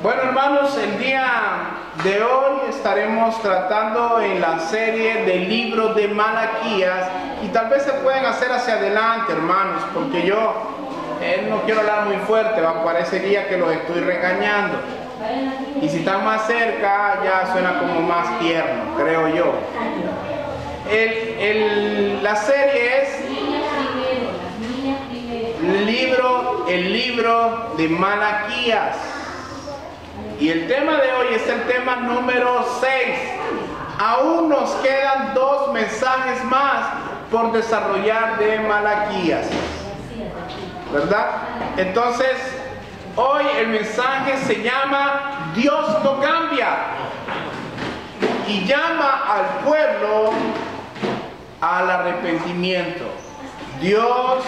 Bueno, hermanos, el día de hoy estaremos tratando en la serie del libro de Malaquías, y tal vez se pueden hacer hacia adelante, hermanos, porque yo no quiero hablar muy fuerte, parecería que los estoy regañando, y si están más cerca ya suena como más tierno, creo yo. La serie es el libro de Malaquías. Y el tema de hoy es el tema número 6. Aún nos quedan 2 mensajes más por desarrollar de Malaquías, ¿verdad? Entonces, hoy el mensaje se llama Dios no cambia, y llama al pueblo al arrepentimiento. Dios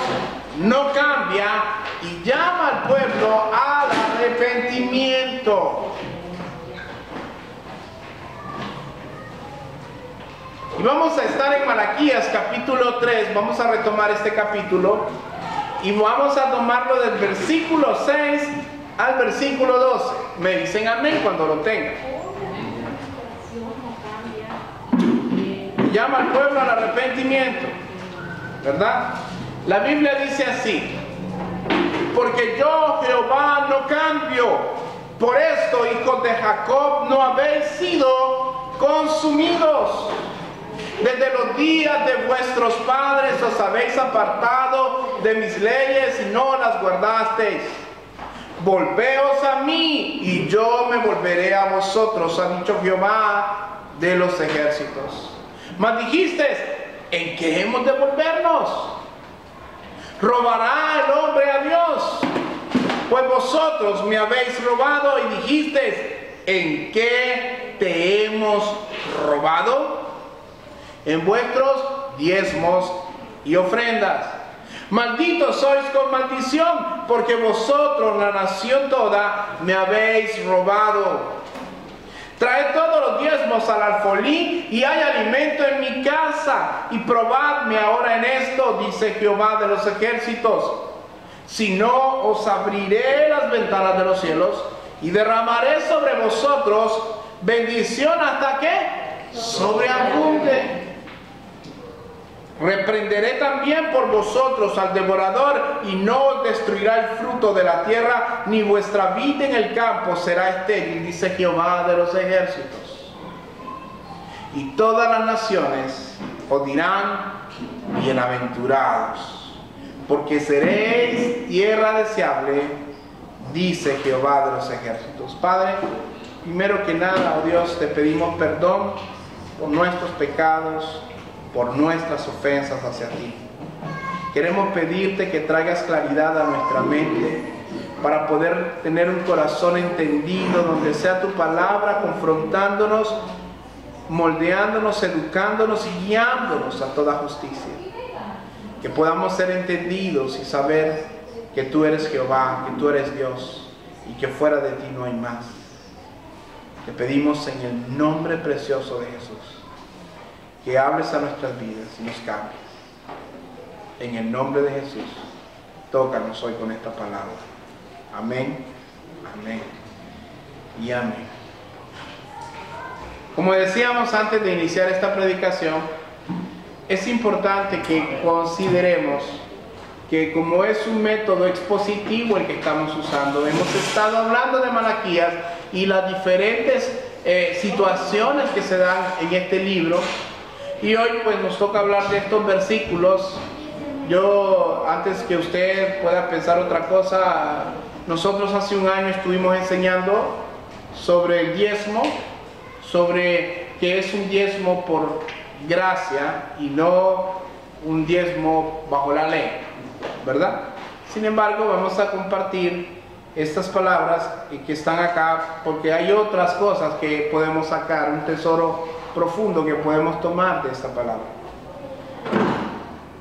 no cambia y llama al pueblo al arrepentimiento. Y vamos a estar en Malaquías capítulo 3, vamos a retomar este capítulo y vamos a tomarlo del versículo 6 al versículo 12. Me dicen amén cuando lo tengan. Llama al pueblo al arrepentimiento, ¿verdad? La Biblia dice así: porque yo, Jehová, no cambio. Por esto, hijos de Jacob, no habéis sido consumidos. Desde los días de vuestros padres os habéis apartado de mis leyes y no las guardasteis. Volveos a mí y yo me volveré a vosotros, ha dicho Jehová de los ejércitos. Mas dijisteis: ¿en qué hemos de volvernos? ¿Robará el hombre a Dios? Pues vosotros me habéis robado. Y dijisteis: ¿en qué te hemos robado? En vuestros diezmos y ofrendas. Malditos sois con maldición, porque vosotros, la nación toda, me habéis robado. Traed todos los diezmos al alfolí, y hay alimento en mi casa, y probadme ahora en esto, dice Jehová de los ejércitos. Si no, os abriré las ventanas de los cielos, y derramaré sobre vosotros bendición hasta que sobreabunde. Reprenderé también por vosotros al devorador, y no os destruirá el fruto de la tierra, ni vuestra vid en el campo será estéril, dice Jehová de los ejércitos. Y todas las naciones os dirán: bienaventurados, porque seréis tierra deseable, dice Jehová de los ejércitos. Padre, primero que nada, oh Dios, te pedimos perdón por nuestros pecados, por nuestras ofensas hacia ti. Queremos pedirte que traigas claridad a nuestra mente para poder tener un corazón entendido, donde sea tu palabra confrontándonos, moldeándonos, educándonos y guiándonos a toda justicia. Que podamos ser entendidos y saber que tú eres Jehová, que tú eres Dios y que fuera de ti no hay más. Te pedimos en el nombre precioso de Jesús que hables a nuestras vidas y nos cambies. En el nombre de Jesús, tócanos hoy con esta palabra. Amén, amén y amén. Como decíamos antes de iniciar esta predicación, es importante que consideremos que, como es un método expositivo el que estamos usando, hemos estado hablando de Malaquías y las diferentes situaciones que se dan en este libro. Y hoy pues nos toca hablar de estos versículos. Yo, antes que usted pueda pensar otra cosa, nosotros hace un año estuvimos enseñando sobre el diezmo, sobre que es un diezmo por gracia y no un diezmo bajo la ley, ¿verdad? Sin embargo, vamos a compartir estas palabras que están acá, porque hay otras cosas que podemos sacar, un tesoro profundo que podemos tomar de esta palabra.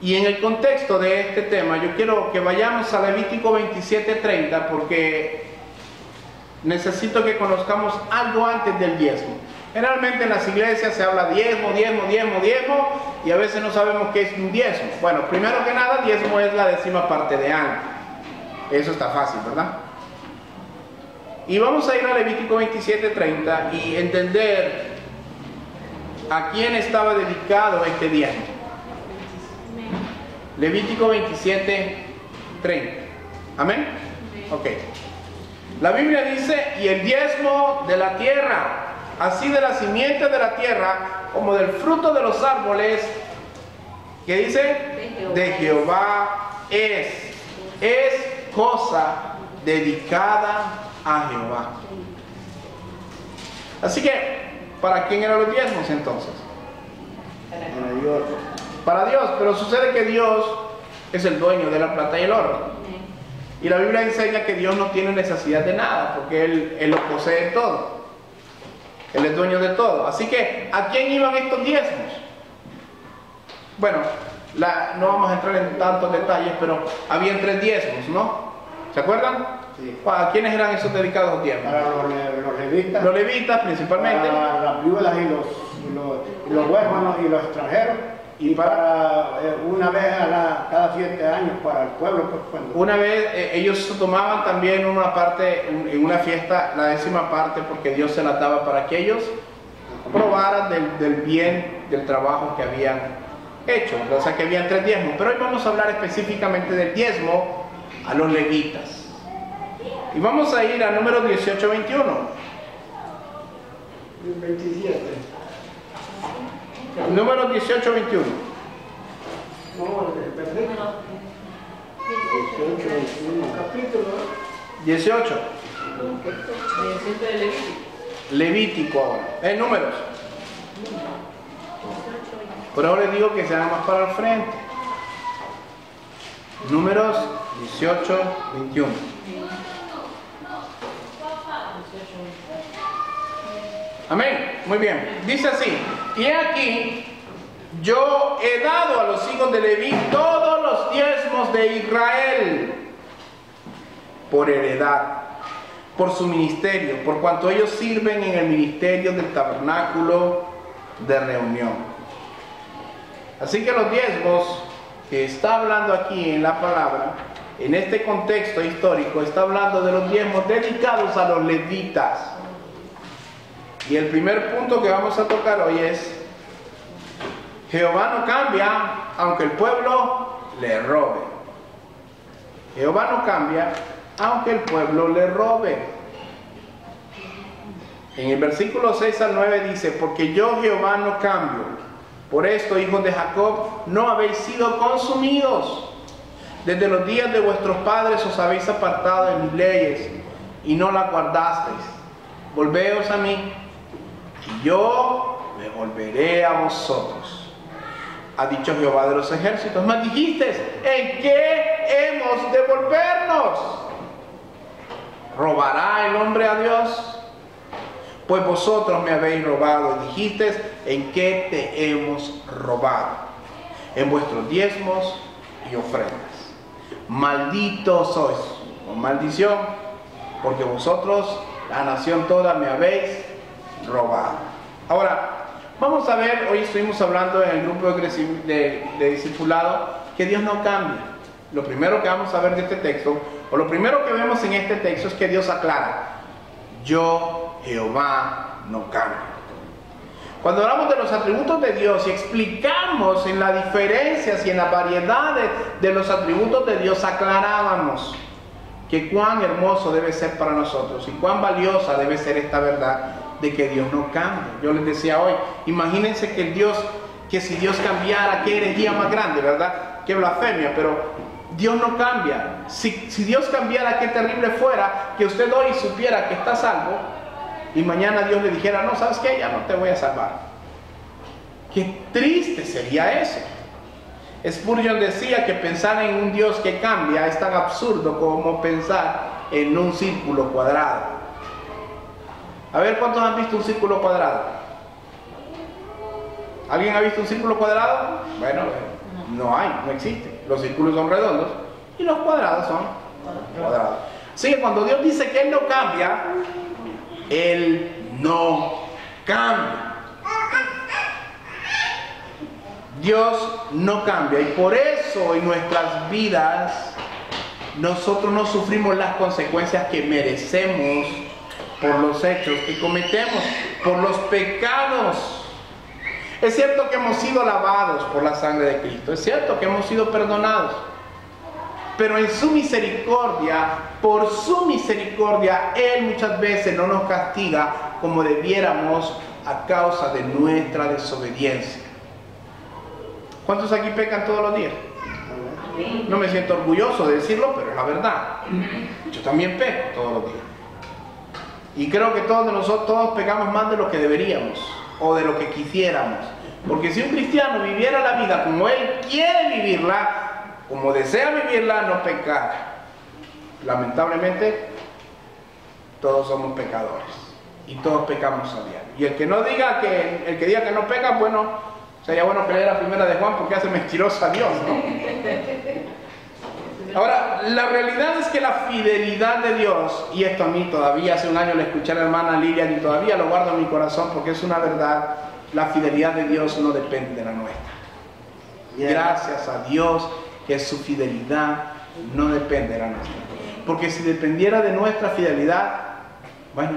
Y en el contexto de este tema, yo quiero que vayamos a Levítico 27:30, porque necesito que conozcamos algo antes del diezmo. Generalmente en las iglesias se habla diezmo, y a veces no sabemos qué es un diezmo. Bueno, primero que nada, diezmo es la 10ª parte de algo. Eso está fácil, ¿verdad? Y vamos a ir a Levítico 27:30 y entender a quién estaba dedicado este diezmo. Levítico 27:30. ¿Amén? Ok. La Biblia dice, y el diezmo de la tierra, así de la simiente de la tierra, como del fruto de los árboles, ¿qué dice? De Jehová es cosa dedicada a Jehová. Así que, ¿para quién eran los diezmos entonces? Para Dios. Para Dios, pero sucede que Dios es el dueño de la plata y el oro. Y la Biblia enseña que Dios no tiene necesidad de nada, porque Él lo posee todo. Él es dueño de todo. Así que, ¿a quién iban estos diezmos? Bueno, no vamos a entrar en tantos detalles, pero habían 3 diezmos, ¿no? ¿Se acuerdan? Sí. ¿A quiénes eran esos dedicados los diezmos? Para los levitas. Los levitas principalmente. Para las viudas y los huérfanos y los extranjeros. Y para una vez cada 7 años para el pueblo. Pues, una vez ellos tomaban también una parte, en una fiesta, la 10ª parte, porque Dios se la daba para que ellos probaran del bien, del trabajo que habían hecho. O sea que habían 3 diezmos. Pero hoy vamos a hablar específicamente del diezmo a los levitas. Y vamos a ir a número 18:21. 27. Número 18:21. No, perdón. 18, 21. Capítulo. 18. Levítico ahora. Números. Por ahora les digo que se hagan más para el frente. Números 18:21. Amén. Muy bien. Dice así. Y aquí yo he dado a los hijos de Leví todos los diezmos de Israel por heredad, por su ministerio, por cuanto ellos sirven en el ministerio del tabernáculo de reunión. Así que los diezmos que está hablando aquí en la palabra, en este contexto histórico, está hablando de los diezmos dedicados a los levitas. Y el primer punto que vamos a tocar hoy es: Jehová no cambia aunque el pueblo le robe. Jehová no cambia aunque el pueblo le robe. En el versículo 6 al 9 dice: porque yo Jehová no cambio. Por esto, hijos de Jacob, no habéis sido consumidos. Desde los días de vuestros padres os habéis apartado de mis leyes y no las guardasteis. Volveos a mí y yo me volveré a vosotros, ha dicho Jehová de los ejércitos. Mas dijiste: ¿en qué hemos de volvernos? ¿Robará el hombre a Dios? Pues vosotros me habéis robado. Y dijiste: ¿en qué te hemos robado? En vuestros diezmos y ofrendas. Malditos sois, con maldición, porque vosotros, la nación toda, me habéis robado. Ahora, vamos a ver, hoy estuvimos hablando en el grupo de discipulado, que Dios no cambia. Lo primero que vamos a ver de este texto, o lo primero que vemos en este texto, es que Dios aclara: yo, Jehová, no cambio. Cuando hablamos de los atributos de Dios y explicamos en las diferencias y en las variedades de los atributos de Dios, aclarábamos que cuán hermoso debe ser para nosotros y cuán valiosa debe ser esta verdad de que Dios no cambia. Yo les decía hoy, imagínense que si Dios cambiara, qué herejía más grande, ¿verdad? Qué blasfemia, pero Dios no cambia. Si Dios cambiara, qué terrible fuera que usted hoy supiera que está salvo y mañana Dios le dijera: no, ¿sabes qué? Ya no te voy a salvar. Qué triste sería eso. Spurgeon decía que pensar en un Dios que cambia es tan absurdo como pensar en un círculo cuadrado. A ver, ¿cuántos han visto un círculo cuadrado? ¿Alguien ha visto un círculo cuadrado? Bueno, no hay, no existe. Los círculos son redondos y los cuadrados son cuadrados. Así que cuando Dios dice que Él no cambia, Él no cambia. Dios no cambia, y por eso en nuestras vidas nosotros no sufrimos las consecuencias que merecemos por los hechos que cometemos, por los pecados. Es cierto que hemos sido lavados por la sangre de Cristo, es cierto que hemos sido perdonados, pero en su misericordia, por su misericordia, Él muchas veces no nos castiga como debiéramos a causa de nuestra desobediencia. ¿Cuántos aquí pecan todos los días? No me siento orgulloso de decirlo, pero es la verdad. Yo también peco todos los días. Y creo que todos pecamos más de lo que deberíamos o de lo que quisiéramos. Porque si un cristiano viviera la vida como él quiere vivirla, como desea vivirla, no pecar. Lamentablemente, todos somos pecadores. Y todos pecamos a diario. Y el que diga que no peca, bueno, sería bueno que lea la primera de Juan porque hace mentiroso a Dios, ¿no? Ahora, la realidad es que la fidelidad de Dios, y esto a mí todavía hace un año le escuché a la hermana Lilian y todavía lo guardo en mi corazón porque es una verdad, la fidelidad de Dios no depende de la nuestra. Gracias a Dios que su fidelidad no depende de la nuestra. Porque si dependiera de nuestra fidelidad, bueno,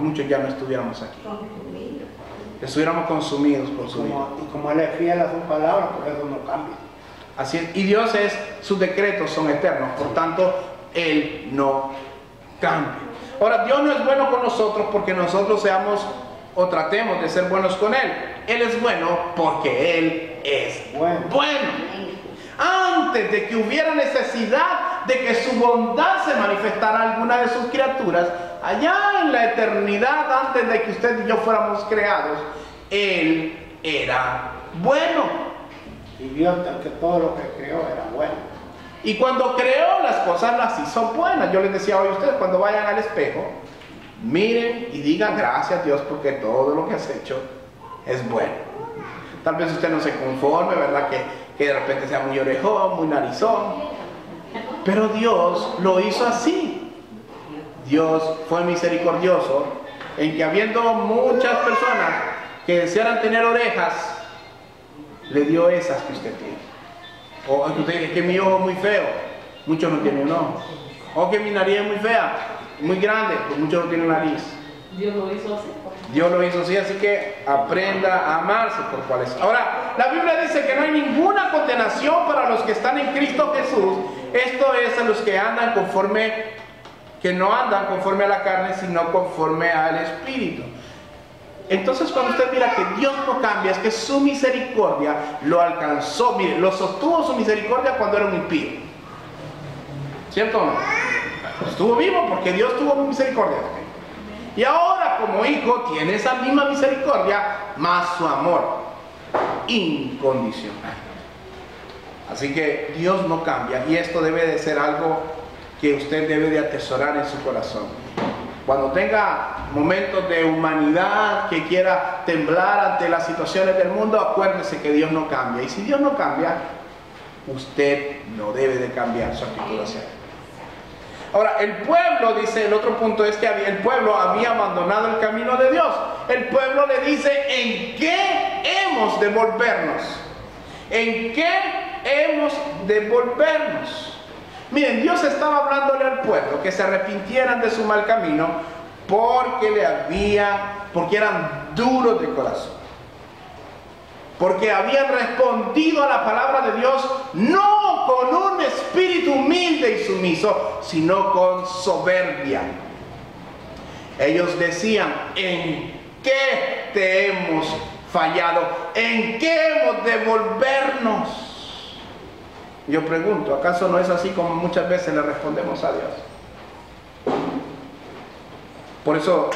muchos ya no estuviéramos aquí. Estuviéramos consumidos por su vida. Y como Él es fiel a su palabra, por eso no cambia. Así es, y sus decretos son eternos, por tanto, Él no cambia. Ahora, Dios no es bueno con nosotros porque nosotros seamos o tratemos de ser buenos con Él. Él es bueno porque Él es bueno. Antes de que hubiera necesidad de que su bondad se manifestara a alguna de sus criaturas, allá en la eternidad, antes de que usted y yo fuéramos creados, Él era bueno. Y vio que todo lo que creó era bueno. Y cuando creó las cosas las hizo buenas. Yo les decía hoy a ustedes, cuando vayan al espejo, miren y digan gracias a Dios porque todo lo que has hecho es bueno. Tal vez usted no se conforme, ¿verdad? Que de repente sea muy orejón, muy narizón. Pero Dios lo hizo así. Dios fue misericordioso en que habiendo muchas personas que desearan tener orejas, le dio esas que usted tiene. O que usted dice que mi ojo es muy feo, muchos no tienen un ojo. O que mi nariz es muy fea, muy grande, pues muchos no tienen nariz. Dios lo hizo así. Dios lo hizo así, así que aprenda a amarse por cual es. Ahora, la Biblia dice que no hay ninguna condenación para los que están en Cristo Jesús. Esto es a los que no andan conforme a la carne, sino conforme al Espíritu. Entonces cuando usted mira que Dios no cambia, es que su misericordia lo alcanzó, mire, lo sostuvo su misericordia cuando era un impío. ¿Cierto o no? Estuvo vivo porque Dios tuvo misericordia. Y ahora como hijo tiene esa misma misericordia, más su amor incondicional. Así que Dios no cambia y esto debe de ser algo que usted debe de atesorar en su corazón. Cuando tenga momentos de humanidad que quiera temblar ante las situaciones del mundo, acuérdese que Dios no cambia. Y si Dios no cambia, usted no debe de cambiar su actitud hacia Él. Ahora, el pueblo, dice, el otro punto es que el pueblo había abandonado el camino de Dios. El pueblo le dice, ¿en qué hemos de volvernos? ¿En qué hemos de volvernos? Miren, Dios estaba hablándole al pueblo que se arrepintieran de su mal camino porque eran duros de corazón. Porque habían respondido a la palabra de Dios no con un espíritu humilde y sumiso, sino con soberbia. Ellos decían, ¿en qué te hemos fallado? ¿En qué hemos de volvernos? Yo pregunto, ¿acaso no es así como muchas veces le respondemos a Dios? Por eso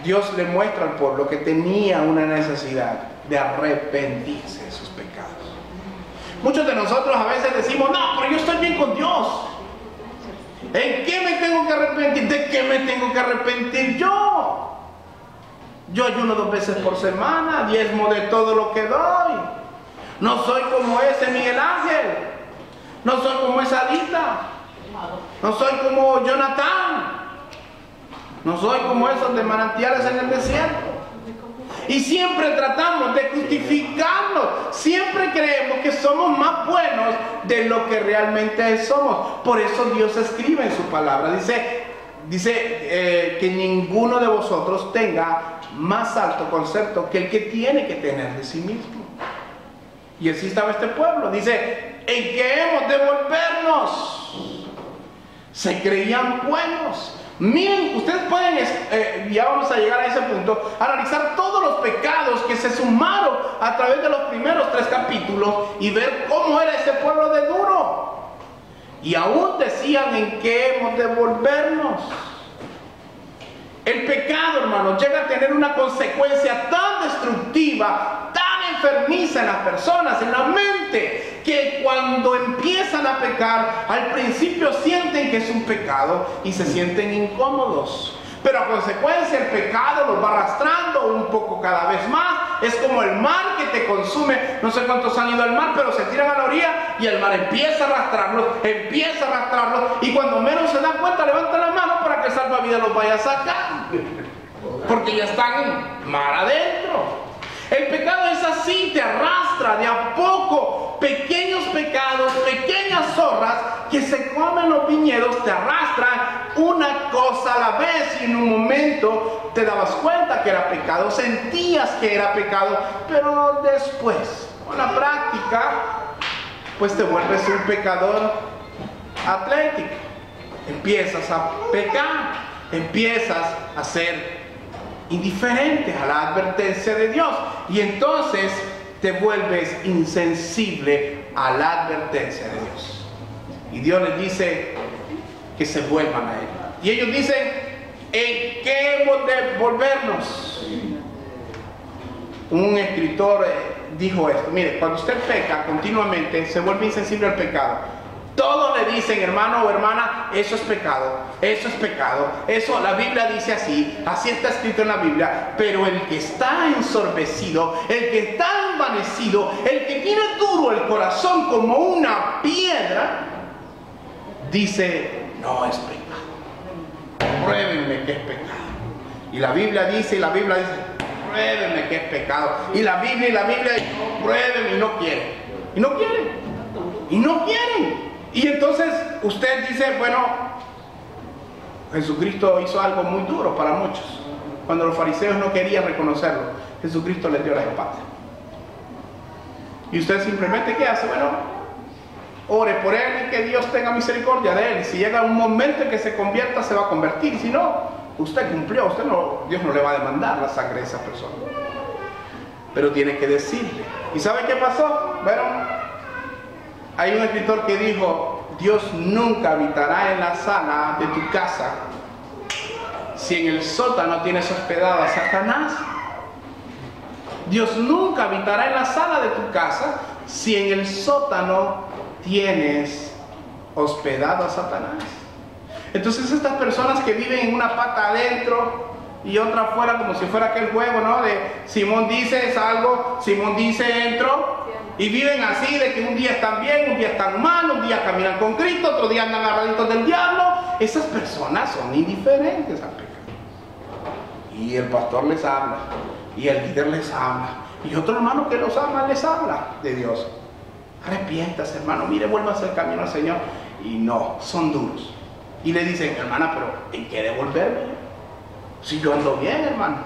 Dios le muestra al pueblo que tenía una necesidad de arrepentirse de sus pecados. Muchos de nosotros a veces decimos, no, pero yo estoy bien con Dios. ¿En qué me tengo que arrepentir? ¿De qué me tengo que arrepentir yo? Yo ayuno 2 veces por semana, diezmo de todo lo que doy. No soy como ese Miguel Ángel. No soy como esa Adita. No soy como Jonathan. No soy como esos de manantiales en el desierto. Y siempre tratamos de justificarnos. Siempre creemos que somos más buenos de lo que realmente somos. Por eso Dios escribe en su palabra. Dice que ninguno de vosotros tenga más alto concepto que el que tiene que tener de sí mismo. Y así estaba este pueblo. Dice, ¿en qué hemos de volvernos? Se creían buenos. Miren, ustedes pueden, ya vamos a llegar a ese punto, analizar todos los pecados que se sumaron a través de los primeros 3 capítulos y ver cómo era ese pueblo de duro. Y aún decían en qué hemos de volvernos. El pecado, hermanos, llega a tener una consecuencia tan destructiva, tan enfermiza en las personas, en la mente, que cuando empiezan a pecar, al principio sienten que es un pecado y se sienten incómodos. Pero a consecuencia el pecado los va arrastrando un poco cada vez más. Es como el mar que te consume. No sé cuántos han ido al mar, pero se tiran a la orilla y el mar empieza a arrastrarlos, y cuando menos se dan cuenta levantan la mano para que el salvavidas los vaya a sacar, porque ya están en mar adentro. El pecado es así, te arrastra de a poco, pequeños pecados, pequeñas zorras que se comen los viñedos, te arrastran una cosa a la vez, y en un momento te dabas cuenta que era pecado, sentías que era pecado, pero después, con la práctica, pues te vuelves un pecador atlético, empiezas a pecar, empiezas a ser indiferentes a la advertencia de Dios, y entonces te vuelves insensible a la advertencia de Dios. Y Dios les dice que se vuelvan a Él. Y ellos dicen, ¿en qué hemos de volvernos? Un escritor dijo esto: mire, cuando usted peca continuamente, se vuelve insensible al pecado. Todos le dicen, hermano o hermana, eso es pecado, eso es pecado, eso la Biblia dice así, así está escrito en la Biblia. Pero el que está ensorbecido, el que está envanecido, el que tiene duro el corazón como una piedra, dice, no es pecado, pruébenme que es pecado. Y la Biblia dice, pruébenme que es pecado. Y la Biblia dice, pruébenme, y no quieren. Y entonces usted dice, bueno, Jesucristo hizo algo muy duro para muchos. Cuando los fariseos no querían reconocerlo, Jesucristo les dio la espalda. Y usted simplemente, ¿qué hace? Bueno, ore por él y que Dios tenga misericordia de él. Si llega un momento en que se convierta, se va a convertir. Si no, usted cumplió, Dios no le va a demandar la sangre de esa persona. Pero tiene que decirle. ¿Y sabe qué pasó? Bueno, hay un escritor que dijo, Dios nunca habitará en la sala de tu casa si en el sótano tienes hospedado a Satanás. Dios nunca habitará en la sala de tu casa si en el sótano tienes hospedado a Satanás. Entonces estas personas que viven en una pata adentro y otra afuera, como si fuera aquel juego, ¿no? De Simón dice salgo, Simón dice entro. Y viven así, de que un día están bien, un día están mal, un día caminan con Cristo, otro día andan agarraditos del diablo. Esas personas son indiferentes al pecado. Y el pastor les habla, y el líder les habla, y otro hermano que los ama les habla de Dios. Arrepiéntase, hermano, mire, vuelva a hacer camino al Señor. Y no, son duros. Y le dicen, hermana, pero ¿en qué devolverme? Si yo ando bien, hermano.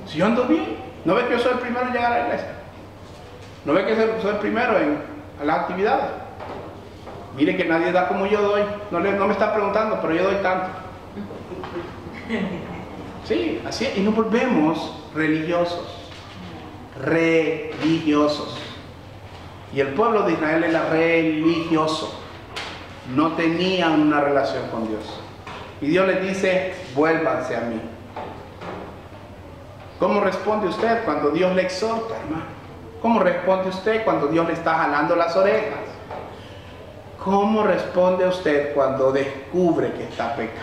Si yo ando bien. ¿No ve que yo soy el primero en llegar a la iglesia? ¿No ve que soy el primero en las actividades? Mire que nadie da como yo doy. No me está preguntando, pero yo doy tanto. Sí, así es. Y nos volvemos religiosos. Y el pueblo de Israel era religioso. No tenían una relación con Dios. Y Dios les dice, vuélvanse a mí. ¿Cómo responde usted cuando Dios le exhorta, hermano? ¿Cómo responde usted cuando Dios le está jalando las orejas? ¿Cómo responde usted cuando descubre que está pecando?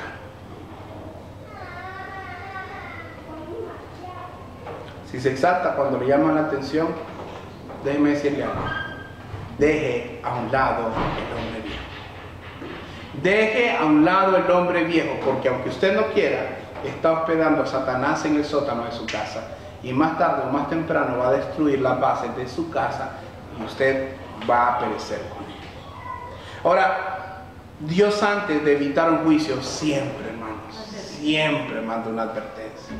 Si se exalta cuando le llaman la atención, déjeme decirle algo. Deje a un lado el hombre viejo. Deje a un lado el hombre viejo, porque aunque usted no quiera, está hospedando a Satanás en el sótano de su casa, y más tarde o más temprano va a destruir las bases de su casa y usted va a perecer con él. Ahora, Dios, antes de evitar un juicio, siempre, hermanos, siempre manda una advertencia.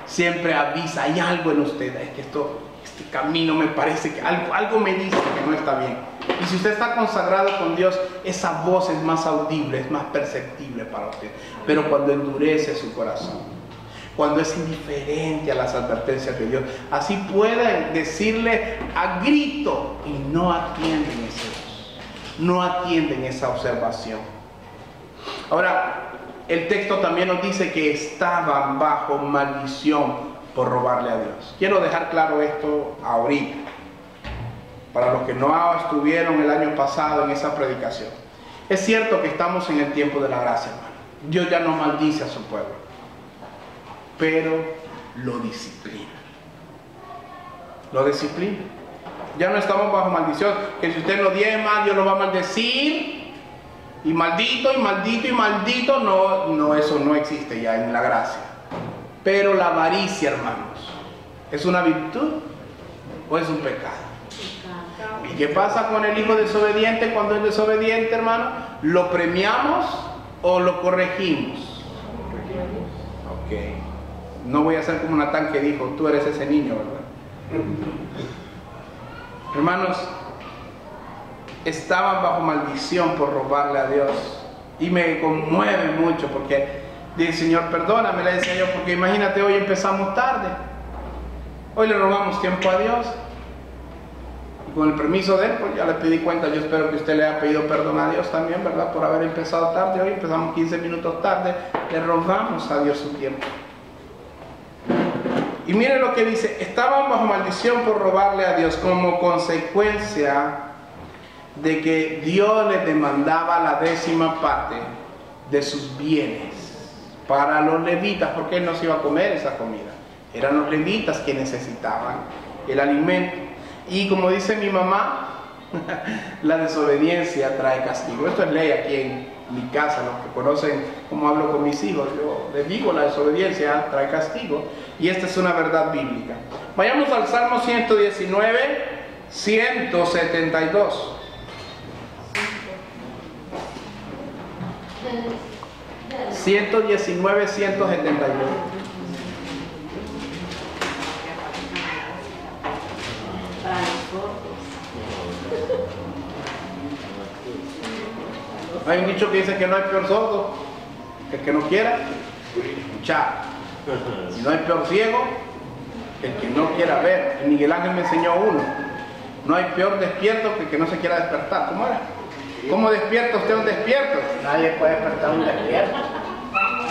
Siempre avisa, hay algo en usted, es que este camino me parece que algo me dice que no está bien. Y si usted está consagrado con Dios, esa voz es más audible, es más perceptible para usted. Pero cuando endurece su corazón, cuando es indiferente a las advertencias de Dios, así pueden decirle a grito y no atienden ese voz, no atienden esa observación. Ahora, el texto también nos dice que estaban bajo maldición por robarle a Dios. Quiero dejar claro esto ahorita, para los que no estuvieron el año pasado en esa predicación. Es cierto que estamos en el tiempo de la gracia, hermano. Dios ya no maldice a su pueblo, pero lo disciplina. Lo disciplina. Ya no estamos bajo maldición, que si usted no diezma, Dios lo va a maldecir, y maldito, y maldito, y maldito. No, eso no existe ya en la gracia. Pero la avaricia, hermanos, ¿es una virtud o es un pecado? ¿Y qué pasa con el hijo desobediente cuando es desobediente, hermano? ¿Lo premiamos o lo corregimos? Ok. No voy a ser como Natán que dijo, tú eres ese niño, ¿verdad? Hermanos, estaban bajo maldición por robarle a Dios. Y me conmueve mucho porque dice, Señor, perdóname, le decía yo, porque imagínate, hoy empezamos tarde. Hoy le robamos tiempo a Dios. Y con el permiso de Él, pues ya le pedí cuenta. Yo espero que usted le haya pedido perdón a Dios también, ¿verdad? Por haber empezado tarde. Hoy empezamos 15 minutos tarde. Le robamos a Dios su tiempo. Y miren lo que dice, estaban bajo maldición por robarle a Dios como consecuencia de que Dios les demandaba la 10ª parte de sus bienes para los levitas, porque Él no se iba a comer esa comida. Eran los levitas que necesitaban el alimento. Y como dice mi mamá, la desobediencia trae castigo. Esto es ley aquí en mi casa. Los que conocen cómo hablo con mis hijos, yo les digo, la desobediencia trae castigo. Y esta es una verdad bíblica. Vayamos al Salmo 119, 172. ...119, 172. Hay un dicho que dice que no hay peor sordo que el que no quiera escuchar. Y no hay peor ciego que el que no quiera ver. Y Miguel Ángel me enseñó uno. No hay peor despierto que el que no se quiera despertar. ¿Cómo era? ¿Cómo despierta usted un despierto? Nadie puede despertar un despierto.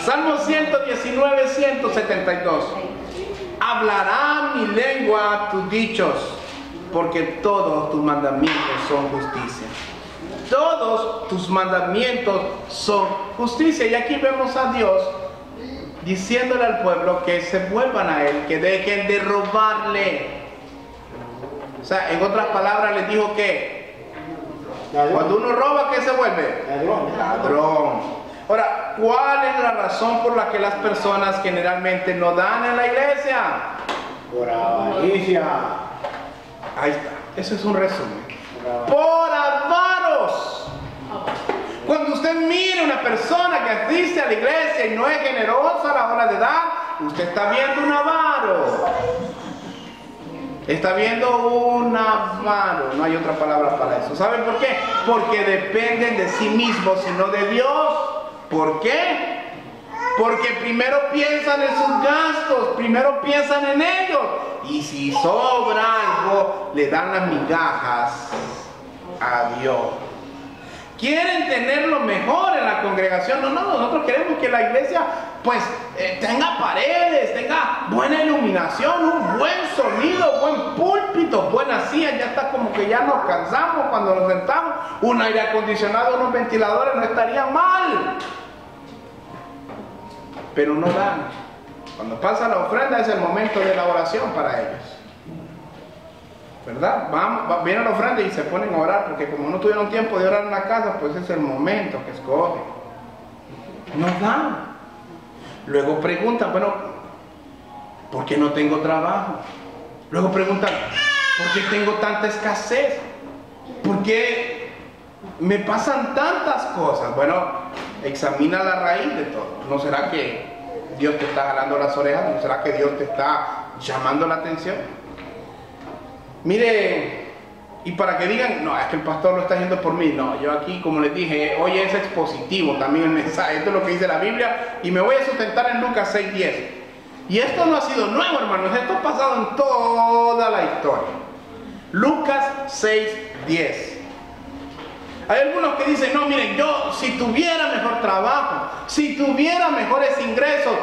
Salmo 119, 172. Hablará mi lengua tus dichos, porque todos tus mandamientos son justicia. Todos tus mandamientos son justicia. Y aquí vemos a Dios diciéndole al pueblo que se vuelvan a Él, que dejen de robarle. O sea, en otras palabras les dijo que cuando uno roba, ¿qué se vuelve? Ladrón. Ahora, ¿cuál es la razón por la que las personas generalmente no dan en la iglesia? Por avaricia. Ahí está, eso es un resumen. Por avaros. Cuando usted mire una persona que asiste a la iglesia y no es generosa a la hora de dar, usted está viendo un avaro. Está viendo un avaro. No hay otra palabra para eso. ¿Saben por qué? Porque dependen de sí mismos y no de Dios. ¿Por qué? Porque primero piensan en sus gastos, primero piensan en ellos. Y si sobra algo, le dan las migajas a Dios. Quieren tener lo mejor en la congregación. No, nosotros queremos que la iglesia pues tenga paredes, tenga buena iluminación, un buen sonido, buen púlpito, buenas sillas. Ya está como que ya nos cansamos cuando nos sentamos. Un aire acondicionado, unos ventiladores no estarían mal. Pero no dan. Cuando pasa la ofrenda es el momento de la oración para ellos, ¿verdad? Viene la ofrenda y se ponen a orar, porque como no tuvieron tiempo de orar en la casa, pues es el momento que escogen. No dan. Luego preguntan, bueno, ¿por qué no tengo trabajo? Luego preguntan, ¿por qué tengo tanta escasez? ¿Por qué me pasan tantas cosas? Bueno, examina la raíz de todo. ¿No será que Dios te está jalando las orejas? ¿No será que Dios te está llamando la atención? Mire, y para que digan, no, es que el pastor lo está haciendo por mí. No, yo aquí, como les dije, hoy es expositivo también el mensaje. Esto es lo que dice la Biblia y me voy a sustentar en Lucas 6:10. Y esto no ha sido nuevo, hermanos, esto ha pasado en toda la historia. Lucas 6:10. Hay algunos que dicen, no, miren, yo si tuviera mejor trabajo, si tuviera mejores ingresos,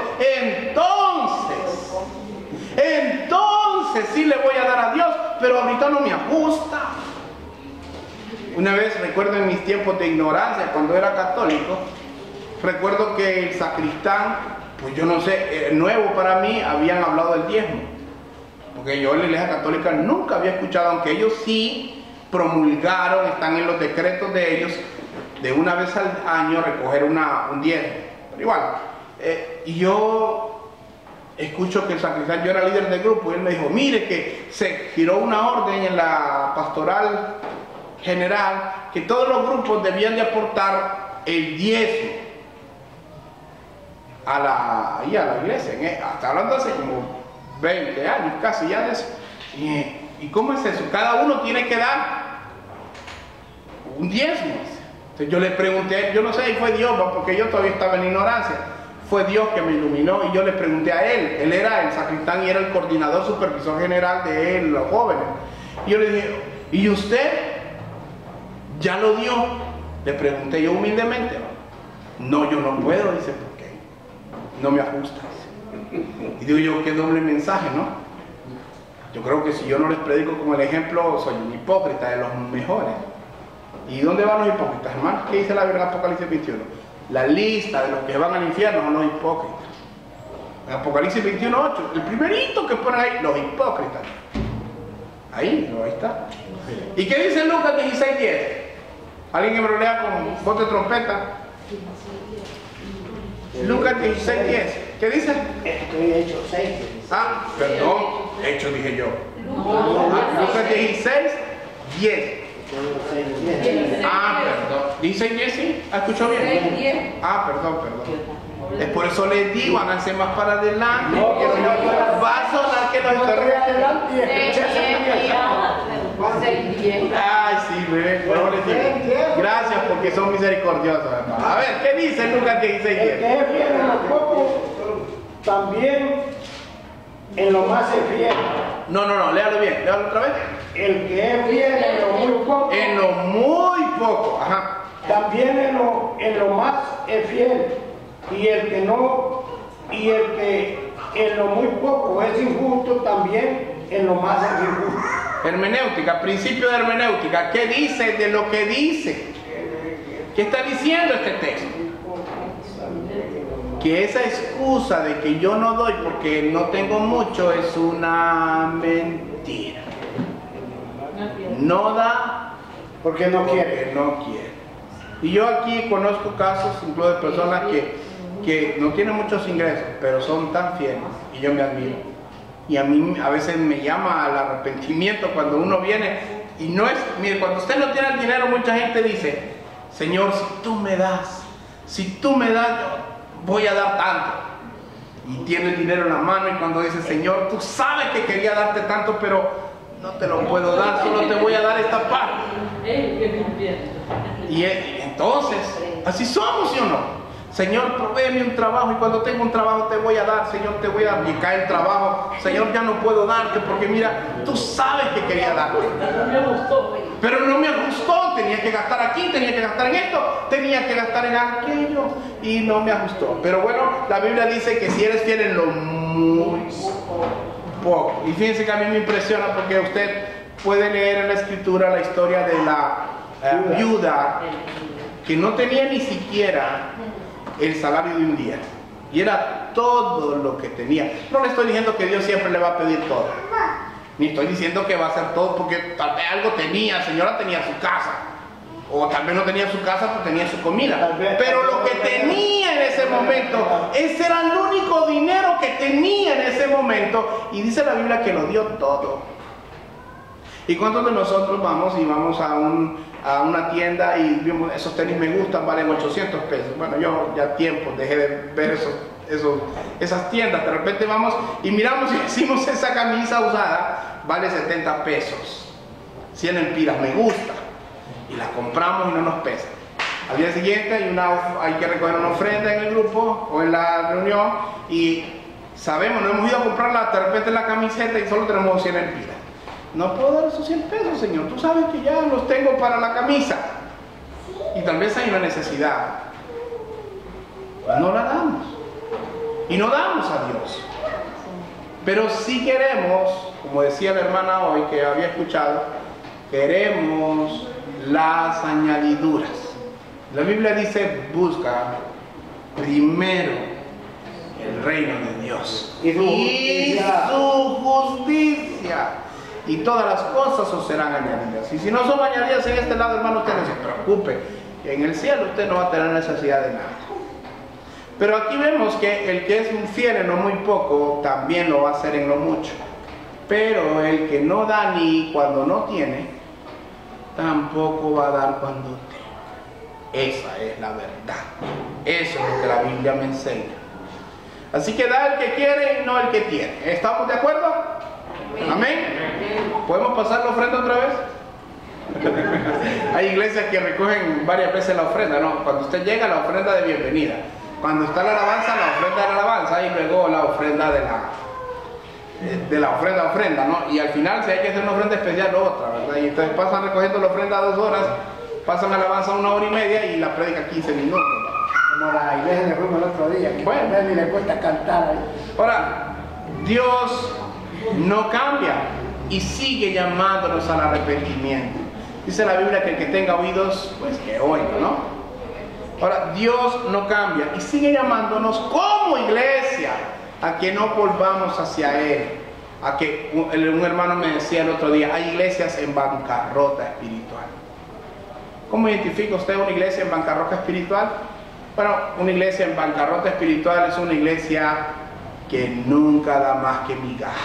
entonces sí le voy a dar a Dios, pero ahorita no me ajusta. Una vez, recuerdo en mis tiempos de ignorancia, cuando era católico, recuerdo que el sacristán, pues yo no sé, nuevo para mí, habían hablado del diezmo. Porque yo en la iglesia católica nunca había escuchado, aunque ellos sí promulgaron, están en los decretos de ellos, de una vez al año recoger un diezmo. Pero igual, y yo escucho que el sacristán, yo era líder del grupo, y él me dijo, mire que se giró una orden en la pastoral general, que todos los grupos debían de aportar el diezmo a la iglesia, hasta hablando hace como 20 años casi ya de eso. ¿Y cómo es eso? Cada uno tiene que dar un diezmo. Entonces yo le pregunté a él, yo no sé, y fue Dios, porque yo todavía estaba en ignorancia. Fue Dios que me iluminó y yo le pregunté a él era el sacristán y era el coordinador supervisor general de él, los jóvenes. Y yo le dije, ¿y usted ya lo dio? Le pregunté yo humildemente. No, yo no puedo, dice, porque no me ajusta. Y digo yo, qué doble mensaje, ¿no? Yo creo que si yo no les predico como el ejemplo, soy un hipócrita de los mejores. ¿Y dónde van los hipócritas, hermanos? ¿Qué dice la Biblia en Apocalipsis 21? La lista de los que van al infierno son los hipócritas. En Apocalipsis 21:8, el primerito que ponen ahí, los hipócritas. Ahí está. ¿Y qué dice Lucas 16:10? ¿Alguien que me lo lea con voz de trompeta? Lucas 16:10. ¿Qué dice? Estoy hecho 6. Ah, perdón, hecho dije yo. Lucas 16:10. Ah, perdón. ¿Dice 10 sí? ¿Escuchó bien? Ah, perdón. Es por eso les digo, háganse más para adelante. Va a sonar que los estoy adelante. Ay, sí, bebé. Bueno, les digo. Gracias porque son misericordiosos, hermano. A ver, ¿qué dice Lucas 16:10? El que es fiel en lo poco, también en lo más es fiel. No, léalo bien, léalo otra vez. El que es fiel en lo muy poco. En lo muy poco, ajá. También en lo más es fiel. Y el que en lo muy poco es injusto, también en lo más es injusto. Hermenéutica, principio de hermenéutica. ¿Qué dice de lo que dice? ¿Qué está diciendo este texto? Que esa excusa de que yo no doy porque no tengo mucho es una mentira. No da porque no quiere. Y yo aquí conozco casos incluso de personas que no tienen muchos ingresos, pero son tan fieles y yo me admiro. Y a mí a veces me llama al arrepentimiento cuando uno viene y no es, mire, cuando usted no tiene el dinero, mucha gente dice, Señor, si tú me das, yo voy a dar tanto. Y tiene el dinero en la mano y cuando dice, Señor, tú sabes que quería darte tanto, pero no te lo puedo dar, solo te voy a dar esta parte. Y entonces, así somos, ¿sí o no? Señor, provéeme un trabajo y cuando tengo un trabajo te voy a dar, Señor, te voy a dar. Y cae el trabajo, Señor, ya no puedo darte porque mira, tú sabes que quería darte. Pero no me ajustó, tenía que gastar aquí, tenía que gastar en esto, tenía que gastar en aquello y no me ajustó. Pero bueno, la Biblia dice que si eres fiel en lo muy poco. Y fíjense que a mí me impresiona porque usted puede leer en la escritura la historia de la viuda que no tenía ni siquiera el salario de un día y era todo lo que tenía. No le estoy diciendo que Dios siempre le va a pedir todo, ni estoy diciendo que va a hacer todo porque tal vez algo tenía, señora tenía su casa, o tal vez no tenía su casa pero tenía su comida, pero lo que tenía en ese momento. Ese era el único dinero que tenía en ese momento. Y dice la Biblia que lo dio todo. ¿Y cuántos de nosotros vamos a una tienda y vimos, esos tenis me gustan, valen 800 pesos? Bueno, yo ya tiempo dejé de ver esas tiendas. De repente vamos y miramos y decimos, esa camisa usada vale 70 pesos. 100 empiras, me gusta. Y la compramos y no nos pesa. Al día siguiente hay que recoger una ofrenda en el grupo o en la reunión y sabemos, no hemos ido a comprarla, de repente la camiseta y solo tenemos 100 empiras. No puedo dar esos 100 pesos, Señor. Tú sabes que ya los tengo para la camisa. Y tal vez hay una necesidad. No la damos. Y no damos a Dios. Pero sí queremos, como decía la hermana hoy que había escuchado, queremos las añadiduras. La Biblia dice, busca primero el reino de Dios y su justicia. Y todas las cosas os serán añadidas. Y si no son añadidas en este lado, hermano, usted no se preocupe. En el cielo usted no va a tener necesidad de nada. Pero aquí vemos que el que es fiel en lo muy poco, también lo va a hacer en lo mucho. Pero el que no da ni cuando no tiene, tampoco va a dar cuando tiene. Esa es la verdad. Eso es lo que la Biblia me enseña. Así que da el que quiere y no el que tiene. ¿Estamos de acuerdo? Amén. ¿Podemos pasar la ofrenda otra vez? Hay iglesias que recogen varias veces la ofrenda, ¿no? Cuando usted llega, la ofrenda de bienvenida. Cuando está la alabanza, la ofrenda de la alabanza. Y luego la ofrenda de la ofrenda, ¿no? Y al final, si hay que hacer una ofrenda especial, otra, ¿verdad? Y entonces pasan recogiendo la ofrenda 2 horas, pasan alabanza 1 hora y media y la prédica 15 minutos. Como la iglesia de fuimos el otro día, que bueno, ni le cuesta cantar ahí. Ahora, Dios no cambia y sigue llamándonos al arrepentimiento. Dice la Biblia que el que tenga oídos, pues que oiga, ¿no? Ahora, Dios no cambia y sigue llamándonos como iglesia a que no volvamos hacia Él. A que un hermano me decía el otro día, hay iglesias en bancarrota espiritual. ¿Cómo identifica usted una iglesia en bancarrota espiritual? Bueno, una iglesia en bancarrota espiritual es una iglesia que nunca da más que migajas.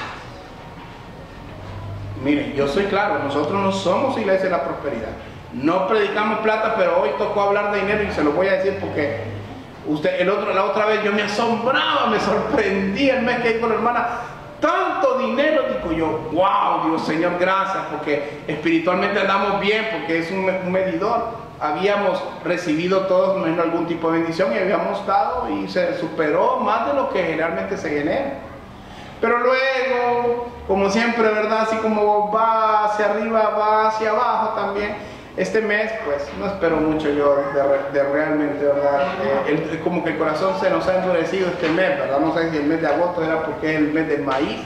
Miren, yo soy claro, nosotros no somos iglesia de la prosperidad. No predicamos plata, pero hoy tocó hablar de dinero y se lo voy a decir porque la otra vez yo me asombraba, me sorprendía el mes que dijo la hermana, tanto dinero, digo yo, wow, Dios Señor, gracias, porque espiritualmente andamos bien, porque es un medidor. Habíamos recibido todos menos algún tipo de bendición y habíamos dado y se superó más de lo que generalmente se genera. Pero luego, como siempre, ¿verdad? Así como va hacia arriba, va hacia abajo también. Este mes, pues, no espero mucho yo de realmente, ¿verdad? Como que el corazón se nos ha endurecido este mes, ¿verdad? No sé si el mes de agosto era porque es el mes del maíz.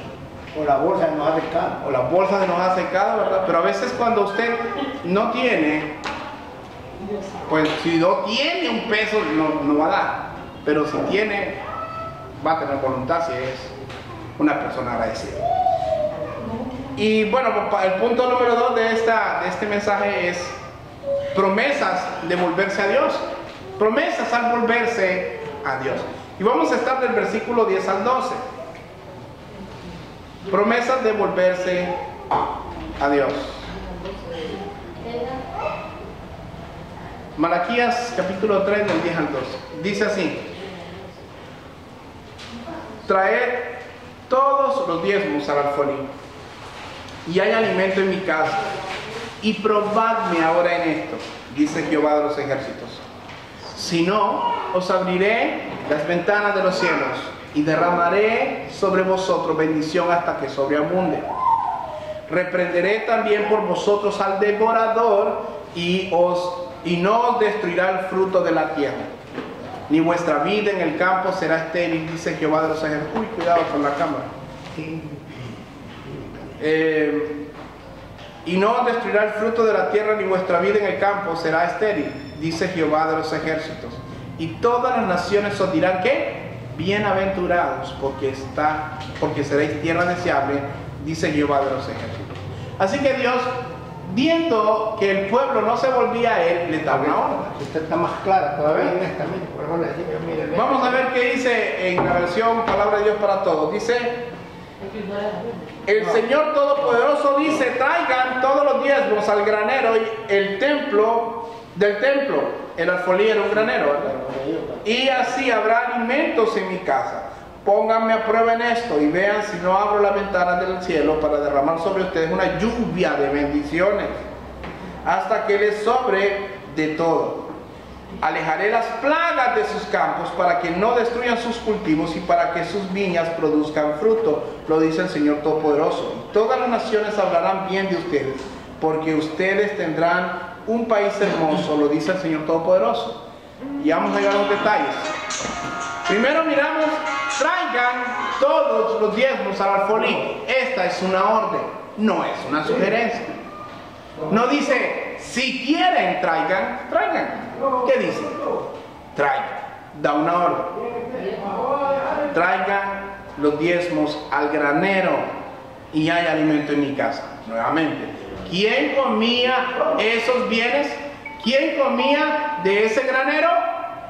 O la bolsa se nos ha secado. O la bolsa se nos ha secado, ¿verdad? Pero a veces cuando usted no tiene, pues si no tiene un peso, no va a dar. Pero si tiene, va a tener voluntad si es una persona agradecida. Y bueno, el punto número 2 de este mensaje es promesas de volverse a Dios. Promesas al volverse a Dios. Y vamos a estar del versículo 10 al 12. Promesas de volverse a Dios. Malaquías capítulo 3 del 10 al 12. Dice así: traed todos los diezmos al alfolí, y hay alimento en mi casa, y probadme ahora en esto, dice Jehová de los ejércitos. Si no, os abriré las ventanas de los cielos, y derramaré sobre vosotros bendición hasta que sobreabunde. Reprenderé también por vosotros al devorador, y no os destruirá el fruto de la tierra, ni vuestra vida en el campo será estéril, dice Jehová de los ejércitos. Uy, cuidado con la cámara. Y no os destruirá el fruto de la tierra, ni vuestra vida en el campo será estéril, dice Jehová de los ejércitos. Y todas las naciones os dirán que bienaventurados, porque seréis tierra deseable, dice Jehová de los ejércitos. Así que Dios viendo que el pueblo no se volvía a él, le daba una orden. Esta está más clara todavía en esta misma. Por favor, le digo, mire, Vamos a ver qué dice en la versión Palabra de Dios para Todos. Dice: el Señor Todopoderoso dice: traigan todos los diezmos al granero y el templo del templo. El alfolí era un granero, ¿verdad? Y así habrá alimentos en mi casa. Pónganme a prueba en esto y vean si no abro la ventana del cielo para derramar sobre ustedes una lluvia de bendiciones, hasta que les sobre de todo. Alejaré las plagas de sus campos para que no destruyan sus cultivos y para que sus viñas produzcan fruto, lo dice el Señor Todopoderoso. Y todas las naciones hablarán bien de ustedes, porque ustedes tendrán un país hermoso, lo dice el Señor Todopoderoso. Y vamos a llegar a los detalles. Primero miramos: traigan todos los diezmos al alfolí. Esta es una orden, no es una sugerencia. No dice: si quieren traigan, traigan. ¿Qué dice? Traigan, da una orden. Traigan los diezmos al granero y hay alimento en mi casa. Nuevamente, ¿quién comía esos bienes? ¿Quién comía de ese granero?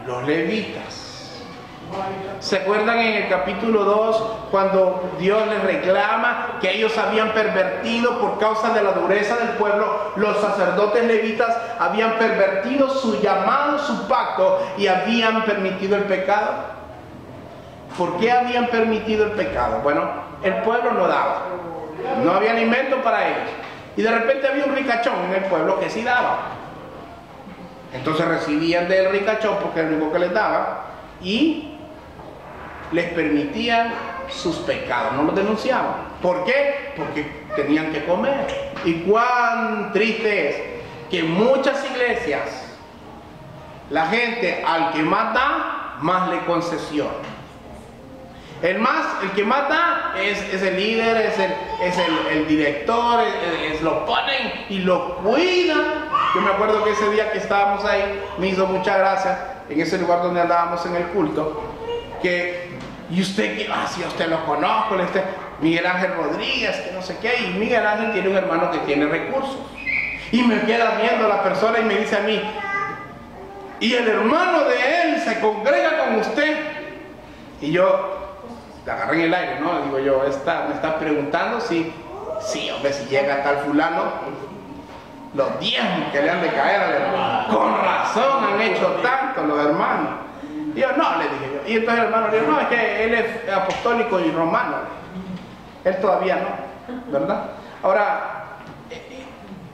Los levitas. ¿Se acuerdan en el capítulo 2 cuando Dios les reclama que ellos habían pervertido por causa de la dureza del pueblo? Los sacerdotes levitas habían pervertido su llamado, su pacto, y habían permitido el pecado. ¿Por qué habían permitido el pecado? Bueno, el pueblo no daba, no había alimento para ellos, y de repente había un ricachón en el pueblo que sí daba. Entonces recibían del ricachón porque era el único que les daba y les permitían sus pecados, no los denunciaban. ¿Por qué? Porque tenían que comer. Y cuán triste es que en muchas iglesias la gente al que más da, más le concesiona. El que más da es el líder, es el director, lo ponen y lo cuidan. Yo me acuerdo que ese día que estábamos ahí, me hizo mucha gracia, en ese lugar donde andábamos en el culto, y usted, si a usted lo conozco, Miguel Ángel Rodríguez, que no sé qué, y Miguel Ángel tiene un hermano que tiene recursos. Y me queda viendo la persona y me dice a mí: y el hermano de él se congrega con usted. Y yo te agarré en el aire, ¿no? Digo yo, me está preguntando si hombre, si llega tal fulano, los diezmos que le han de caer al hermano. Con razón han hecho tanto los hermanos. Y yo, no, le dije yo. Y entonces el hermano le dijo: no, es que él es apostólico y romano. Él todavía no, ¿verdad? Ahora,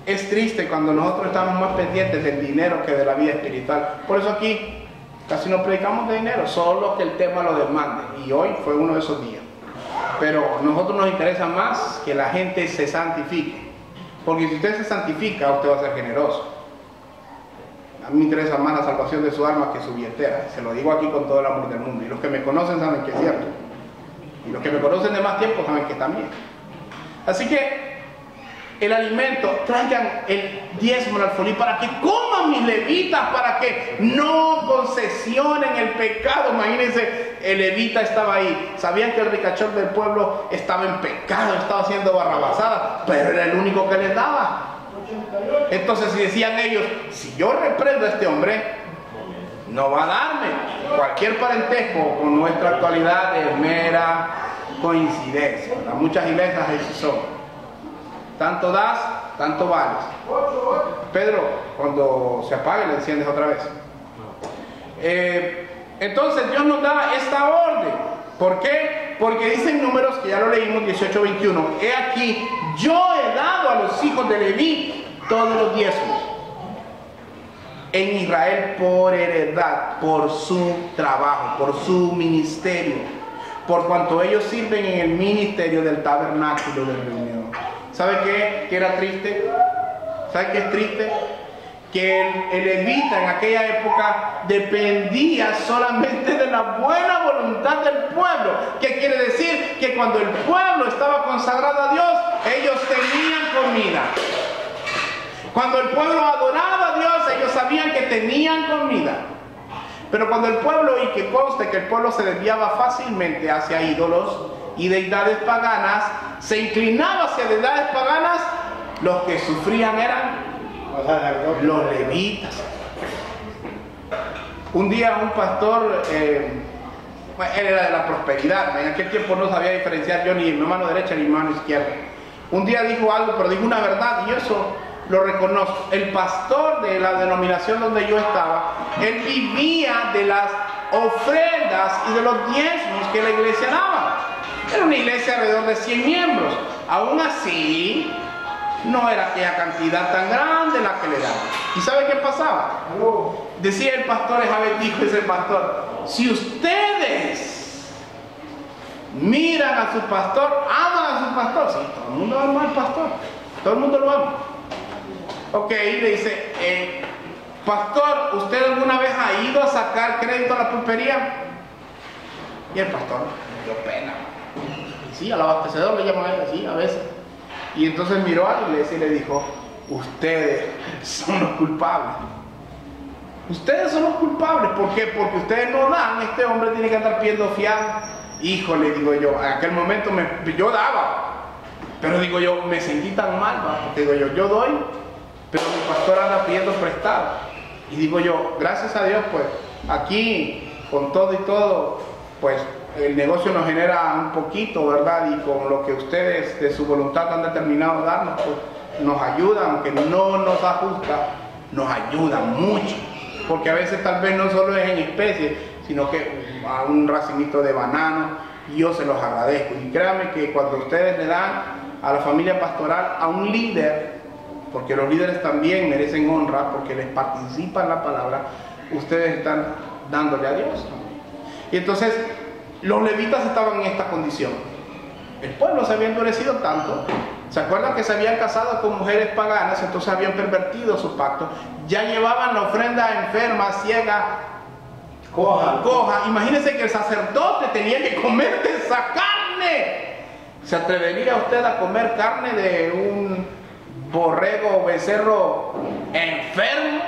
es triste cuando nosotros estamos más pendientes del dinero que de la vida espiritual. Por eso aquí casi no predicamos de dinero, solo que el tema lo demande. Y hoy fue uno de esos días. Pero a nosotros nos interesa más que la gente se santifique. Porque si usted se santifica, usted va a ser generoso. A mí me interesa más la salvación de su alma que su billetera. Se lo digo aquí con todo el amor del mundo. Y los que me conocen saben que es cierto. Y los que me conocen de más tiempo saben que también. Así que el alimento, traigan el diezmo al alfolí para que coman mis levitas, para que no concesionen el pecado. Imagínense, el levita estaba ahí. Sabían que el ricachón del pueblo estaba en pecado, estaba haciendo barrabasadas, pero era el único que les daba. Entonces, si decían ellos: si yo reprendo a este hombre, no va a darme. Cualquier parentesco con nuestra actualidad es mera coincidencia. Muchas iglesias así son. Tanto das, tanto vales. Pedro, cuando se apague, le enciendes otra vez. Entonces Dios nos da esta orden. ¿Por qué? Porque dice en Números, que ya lo leímos, 18:21: he aquí, yo he dado a los hijos de Leví todos los diezmos en Israel por heredad, por su trabajo, por su ministerio, por cuanto ellos sirven en el ministerio del tabernáculo de reunión. ¿Sabe qué? ¿Qué era triste? ¿Sabe qué es triste? Que el levita en aquella época dependía solamente de la buena voluntad del pueblo. ¿Qué quiere decir? Que cuando el pueblo estaba consagrado a Dios, ellos tenían comida. Cuando el pueblo adoraba a Dios, ellos sabían que tenían comida. Pero cuando el pueblo, y que conste que el pueblo se desviaba fácilmente hacia ídolos y deidades paganas, se inclinaba hacia deidades paganas, Los que sufrían eran los levitas. Un día un pastor, él era de la prosperidad, en aquel tiempo no sabía diferenciar yo ni mi mano derecha ni mi mano izquierda. Un día dijo algo, pero dijo una verdad y eso lo reconozco. El pastor de la denominación donde yo estaba, él vivía de las ofrendas y de los diezmos que la iglesia daba. Era una iglesia alrededor de 100 miembros. Aún así, no era aquella cantidad tan grande la que le daban. ¿Y sabe qué pasaba? Decía el pastor, dijo ese pastor, si ustedes miran a su pastor, aman a su pastor. Sí, todo el mundo ama al pastor, todo el mundo lo ama. Ok, le dice, pastor, ¿usted alguna vez ha ido a sacar crédito a la pulpería? Y el pastor le dio pena. Sí, al abastecedor le llaman a él así a veces. Y entonces miró a la iglesia y le dijo, ustedes son los culpables. Ustedes son los culpables. ¿Por qué? Porque ustedes no dan. Este hombre tiene que andar pidiendo fiado. Híjole, digo yo, en aquel momento yo daba. Pero digo yo, me sentí tan mal, ¿va? Porque digo yo doy, pero mi pastor anda pidiendo prestado. Y digo yo, gracias a Dios, pues, aquí, con todo y todo, pues, el negocio nos genera un poquito, ¿verdad? Y con lo que ustedes de su voluntad han determinado darnos, pues, nos ayuda, aunque no nos ajusta, nos ayuda mucho. Porque a veces tal vez no solo es en especie, sino que a un racimito de banano, yo se los agradezco. Y créanme que cuando ustedes le dan a la familia pastoral, a un líder, porque los líderes también merecen honra, porque les participa en la palabra, ustedes están dándole a Dios. Y entonces, los levitas estaban en esta condición. El pueblo se había endurecido tanto. ¿Se acuerdan que se habían casado con mujeres paganas? Entonces habían pervertido su pacto. Ya llevaban la ofrenda enferma, ciega, coja. Imagínense que el sacerdote tenía que comer de esa carne. ¿Se atrevería usted a comer carne de un borrego o becerro enfermo?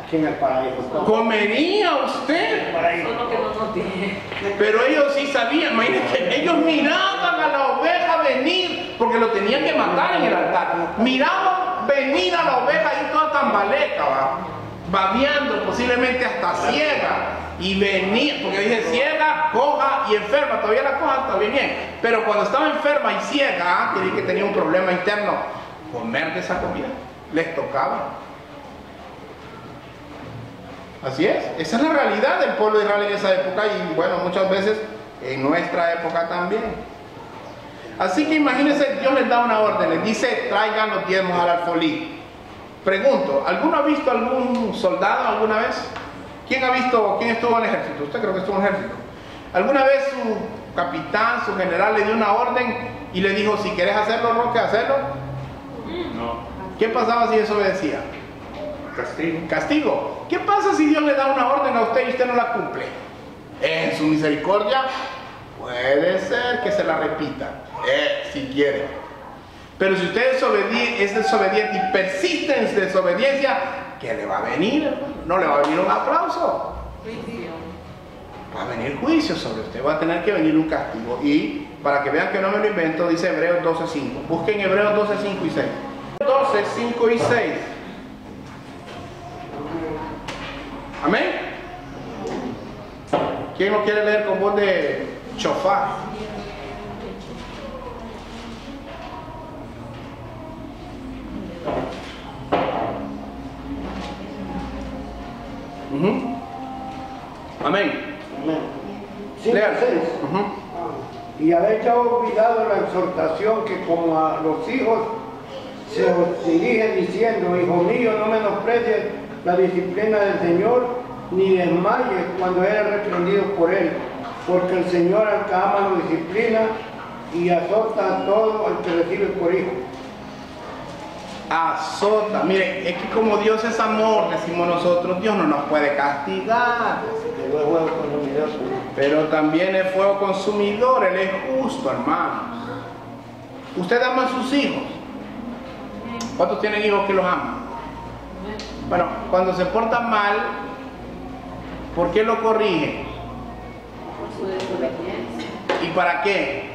Aquí en el paraíso. ¿Comería usted? Solo que no tiene. Pero ellos sí sabían, imagínense, ellos miraban a la oveja venir, porque lo tenían que matar en el altar. Miraban venir a la oveja y toda tambaleca, babeando, posiblemente hasta ciega. Y venía, porque dije ciega, coja y enferma. Todavía la coja está bien, pero cuando estaba enferma y ciega, quería que tenía un problema interno, comer de esa comida, les tocaba. Así es, esa es la realidad del pueblo de Israel en esa época y bueno, muchas veces en nuestra época también. Así que imagínense, Dios les da una orden, les dice, traigan los diezmos al alfolí. Pregunto, ¿alguno ha visto algún soldado alguna vez? ¿Quién estuvo en el ejército? Usted creo que estuvo en el ejército. ¿Alguna vez su capitán, su general le dio una orden y le dijo, si quieres hacerlo, Roque, hacerlo? No. ¿Qué pasaba si desobedecía? Castigo. ¿Qué pasa si Dios le da una orden a usted y usted no la cumple? En su misericordia puede ser que se la repita, si quiere. Pero si usted es desobediente y persiste en su desobediencia, ¿qué le va a venir, hermano? No le va a venir un aplauso. Va a venir juicio sobre usted, va a tener que venir un castigo. Y para que vean que no me lo invento, dice Hebreos 12:5. Busquen Hebreos 12:5 y 6. 12:5 y 6. Amén. ¿Quién lo quiere leer con voz de chofar? Amén. Lean. Y habéis ya olvidado la exhortación que como a los hijos se os dirige diciendo, hijo mío, no menosprecies la disciplina del Señor, ni desmayes cuando eres reprendido por Él, porque el Señor al que ama lo disciplina y azota a todo el que recibe por hijo. Azota, miren, es que como Dios es amor, decimos nosotros, Dios no nos puede castigar. Pero también es fuego consumidor, Él es justo, hermanos. Usted ama a sus hijos. ¿Cuántos tienen hijos que los aman? Bueno, cuando se portan mal, ¿por qué lo corrigen? Por su desobediencia. ¿Y para qué?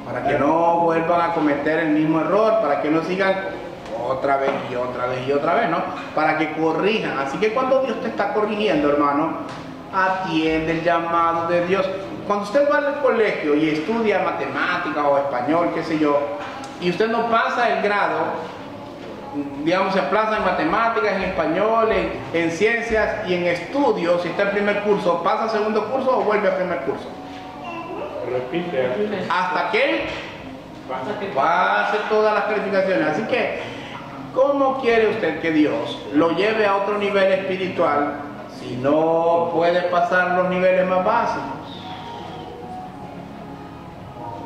para que no vuelvan a cometer el mismo error, para que no sigan otra vez y otra vez y otra vez, ¿no? Para que corrijan. Así que cuando Dios te está corrigiendo, hermano, atiende el llamado de Dios. Cuando usted va al colegio y estudia matemáticas o español, qué sé yo, y usted no pasa el grado, digamos, se aplaza en matemáticas, en español, en ciencias y en estudios, si está en primer curso, pasa a segundo curso o vuelve a primer curso. Repite. Hasta que pase todas las calificaciones. Así que, ¿cómo quiere usted que Dios lo lleve a otro nivel espiritual si no puede pasar los niveles más básicos?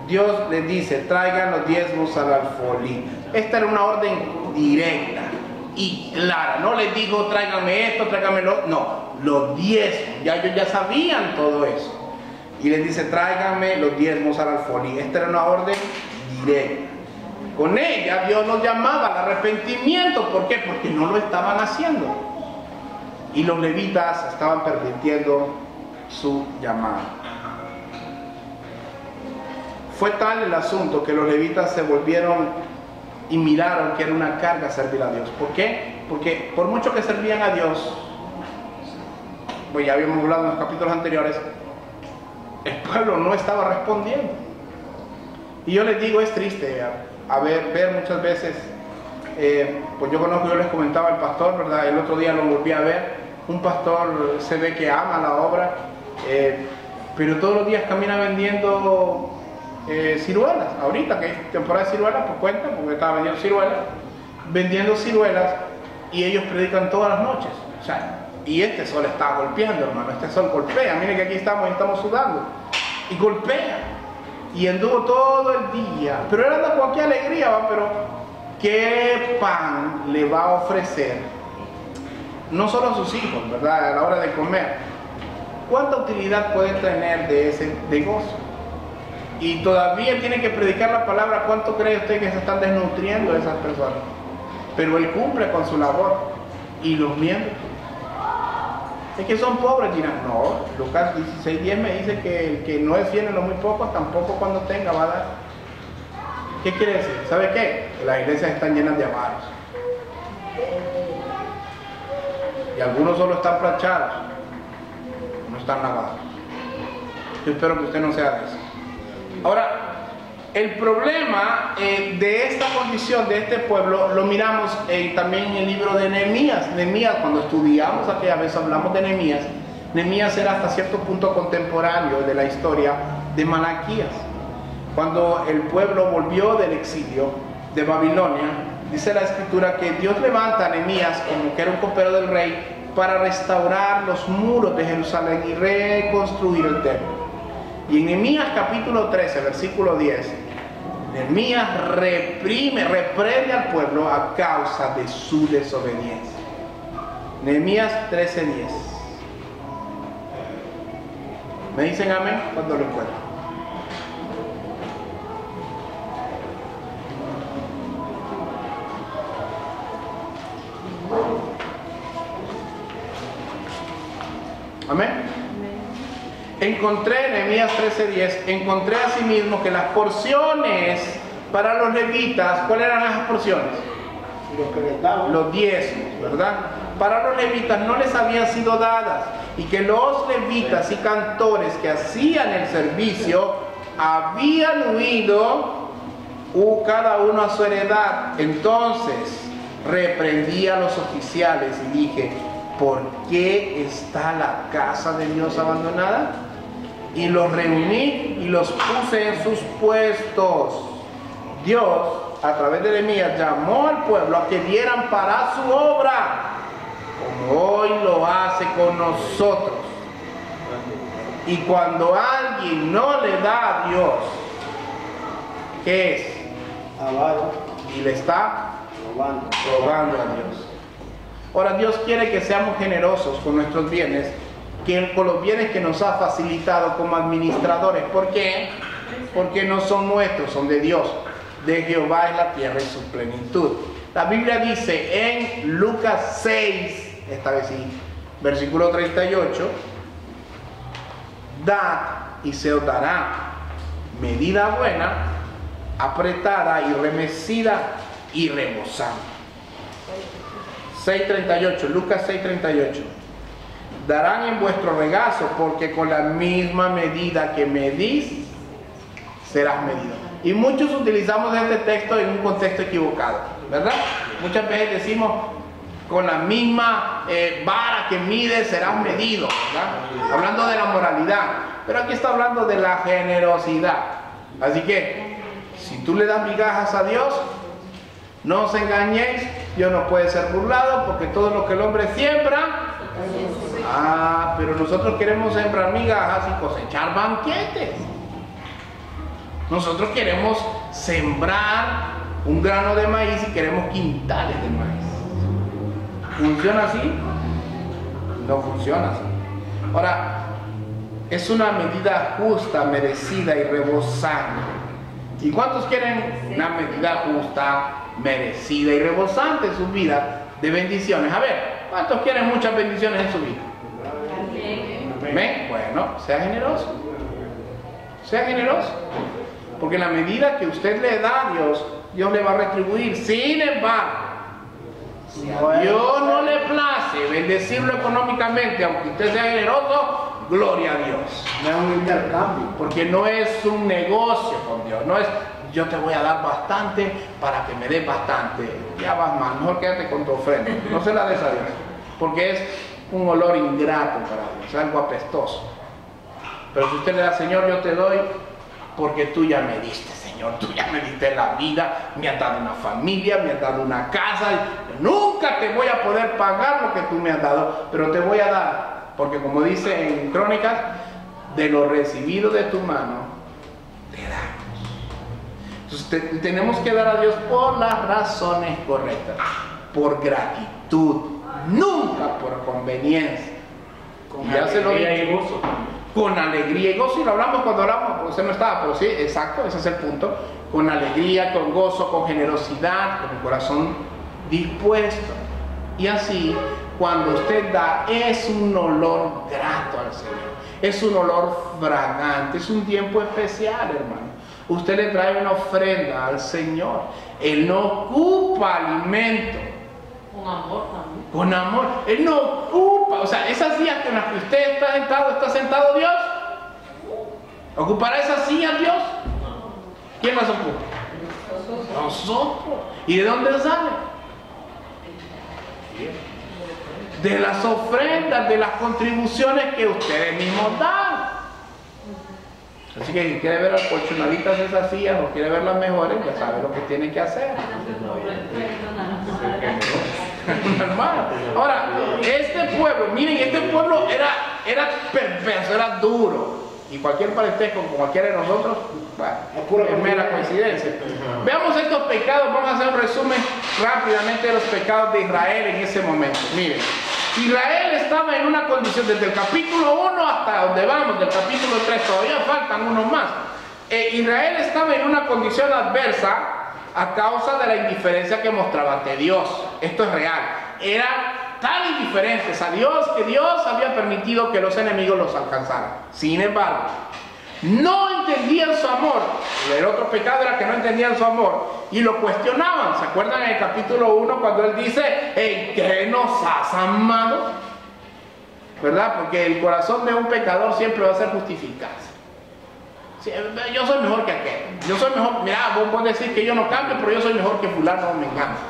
Dios le dice, traigan los diezmos al alfolí. Esta era una orden directa y clara. No les dijo, tráiganme esto, tráiganmelo. No, los diezmos. Ya ellos ya sabían todo eso. Y les dice, tráiganme los diezmos al alfolí. Esta era una orden directa. Con ella Dios los llamaba al arrepentimiento. ¿Por qué? Porque no lo estaban haciendo. Y los levitas estaban pervirtiendo su llamado. Fue tal el asunto que los levitas se volvieron y miraron que era una carga servir a Dios. ¿Por qué? Porque por mucho que servían a Dios, pues ya habíamos hablado en los capítulos anteriores, el pueblo no estaba respondiendo. Y yo les digo, es triste ver muchas veces, pues yo conozco, yo les comentaba al pastor, ¿verdad? El otro día lo volví a ver, un pastor se ve que ama la obra, pero todos los días camina vendiendo ciruelas. Ahorita que es temporada de ciruelas, pues cuenta, porque estaba vendiendo ciruelas, y ellos predican todas las noches. O sea, y este sol está golpeando, hermano, este sol golpea. Miren que aquí estamos sudando, y golpea, y anduvo todo el día, pero él anda con qué alegría, ¿va? Pero ¿qué pan le va a ofrecer? No solo a sus hijos, ¿verdad? A la hora de comer. ¿Cuánta utilidad puede tener de ese negocio? Y todavía tiene que predicar la palabra. ¿Cuánto cree usted que se están desnutriendo esas personas? Pero él cumple con su labor. Y los miembros, es que son pobres, dirán. No, Lucas 16:10 me dice que el que no es fiel en lo muy poco, tampoco cuando tenga va a dar. ¿Qué quiere decir? ¿Sabe qué? Que las iglesias están llenas de avaros. Y algunos solo están planchados, no están lavados. Yo espero que usted no sea de eso. Ahora, el problema de esta condición de este pueblo lo miramos también en el libro de Nehemías. Nehemías, cuando estudiamos aquella vez, hablamos de Nehemías. Nehemías era hasta cierto punto contemporáneo de la historia de Malaquías. Cuando el pueblo volvió del exilio de Babilonia, dice la escritura que Dios levanta a Nehemías, como que era un copero del rey, para restaurar los muros de Jerusalén y reconstruir el templo. Y en Nehemías capítulo 13, versículo 10, Nehemías reprende al pueblo a causa de su desobediencia. Nehemías 13:10. ¿Me dicen amén cuando lo encuentro? Amén. Encontré, Nehemías 13:10, encontré asimismo que las porciones para los levitas, ¿cuáles eran esas porciones? Los diezmos, ¿verdad? Para los levitas no les habían sido dadas, y que los levitas y cantores que hacían el servicio habían huido, cada uno a su heredad. Entonces reprendí a los oficiales y dije, ¿por qué está la casa de Dios abandonada? Y los reuní y los puse en sus puestos. Dios, a través de Nehemías, llamó al pueblo a que dieran para su obra, como hoy lo hace con nosotros. Y cuando alguien no le da a Dios, ¿qué es? Avaro. Y le está robando a Dios. Ahora, Dios quiere que seamos generosos con nuestros bienes, con los bienes que nos ha facilitado como administradores. ¿Por qué? Porque no son nuestros, son de Dios. De Jehová es la tierra y su plenitud. La Biblia dice en Lucas 6, esta vez sí, versículo 38, dad y se os dará, medida buena, apretada y remecida y rebosando. 6:38, Lucas 6:38. Darán en vuestro regazo, porque con la misma medida que medís, serás medido. Y muchos utilizamos este texto en un contexto equivocado, ¿verdad? Muchas veces decimos, con la misma vara que mides serás medido, ¿verdad? Hablando de la moralidad, pero aquí está hablando de la generosidad. Así que, si tú le das migajas a Dios, no os engañéis, Dios no puede ser burlado, porque todo lo que el hombre siembra, pero nosotros queremos sembrar migajas y cosechar banquetes. Nosotros queremos sembrar un grano de maíz y queremos quintales de maíz. ¿Funciona así? No funciona así. Ahora, es una medida justa, merecida y rebosante. ¿Y cuántos quieren una medida justa, merecida y rebosante en su vida de bendiciones? A ver, ¿cuántos quieren muchas bendiciones en su vida? ¿Ven? Bueno, sea generoso. Sea generoso. Porque en la medida que usted le da a Dios, Dios le va a retribuir. Sin embargo, si a Dios no le place bendecirlo económicamente, aunque usted sea generoso, gloria a Dios. No es un intercambio. Porque no es un negocio con Dios. No es, yo te voy a dar bastante para que me des bastante. Ya vas mal, mejor quédate con tu ofrenda. No se la des a Dios. Porque es un olor ingrato para Dios, es algo apestoso. Pero si usted le da, Señor, yo te doy porque tú ya me diste, Señor, tú ya me diste la vida, me has dado una familia, me has dado una casa, nunca te voy a poder pagar lo que tú me has dado, pero te voy a dar, porque como dice en Crónicas, de lo recibido de tu mano, te damos. Entonces tenemos que dar a Dios por las razones correctas, por gratitud, nunca por conveniencia. Con alegría y gozo. Con alegría y gozo, y lo hablamos cuando hablamos, usted no estaba, pero sí, exacto, ese es el punto. Con alegría, con gozo, con generosidad, con el corazón dispuesto. Y así, cuando usted da, es un olor grato al Señor, es un olor fragante, es un tiempo especial, hermano. Usted le trae una ofrenda al Señor, Él no ocupa alimento. Con amor también. Con amor, Él no ocupa, o sea, esas sillas en las que usted está sentado Dios, ¿ocupará esas sillas Dios? ¿Quién las ocupa? Nosotros. ¿Y de dónde sale? De las ofrendas, de las contribuciones que ustedes mismos dan. Así que si quiere ver las colchonaditas de esas sillas o quiere ver las mejores, ya sabe lo que tiene que hacer. Hermano. Ahora, este pueblo, miren, este pueblo era perverso, era duro. Y cualquier parentesco con cualquiera de nosotros, bueno, es mera coincidencia. Veamos estos pecados, vamos a hacer un resumen rápidamente de los pecados de Israel en ese momento. Miren, Israel estaba en una condición, desde el capítulo 1 hasta donde vamos, del capítulo 3, todavía faltan unos más. Israel estaba en una condición adversa a causa de la indiferencia que mostraba ante Dios. Esto es real. Eran tan indiferentes a Dios que Dios había permitido que los enemigos los alcanzaran. Sin embargo, no entendían su amor. El otro pecado era que no entendían su amor y lo cuestionaban. ¿Se acuerdan en el capítulo 1 cuando él dice: ¿en qué nos has amado? ¿Verdad? Porque el corazón de un pecador siempre va a ser justificarse. Sí, yo soy mejor que aquel. Yo soy mejor. Mira, vos decís que yo no cambio, pero yo soy mejor que fulano, me encanta.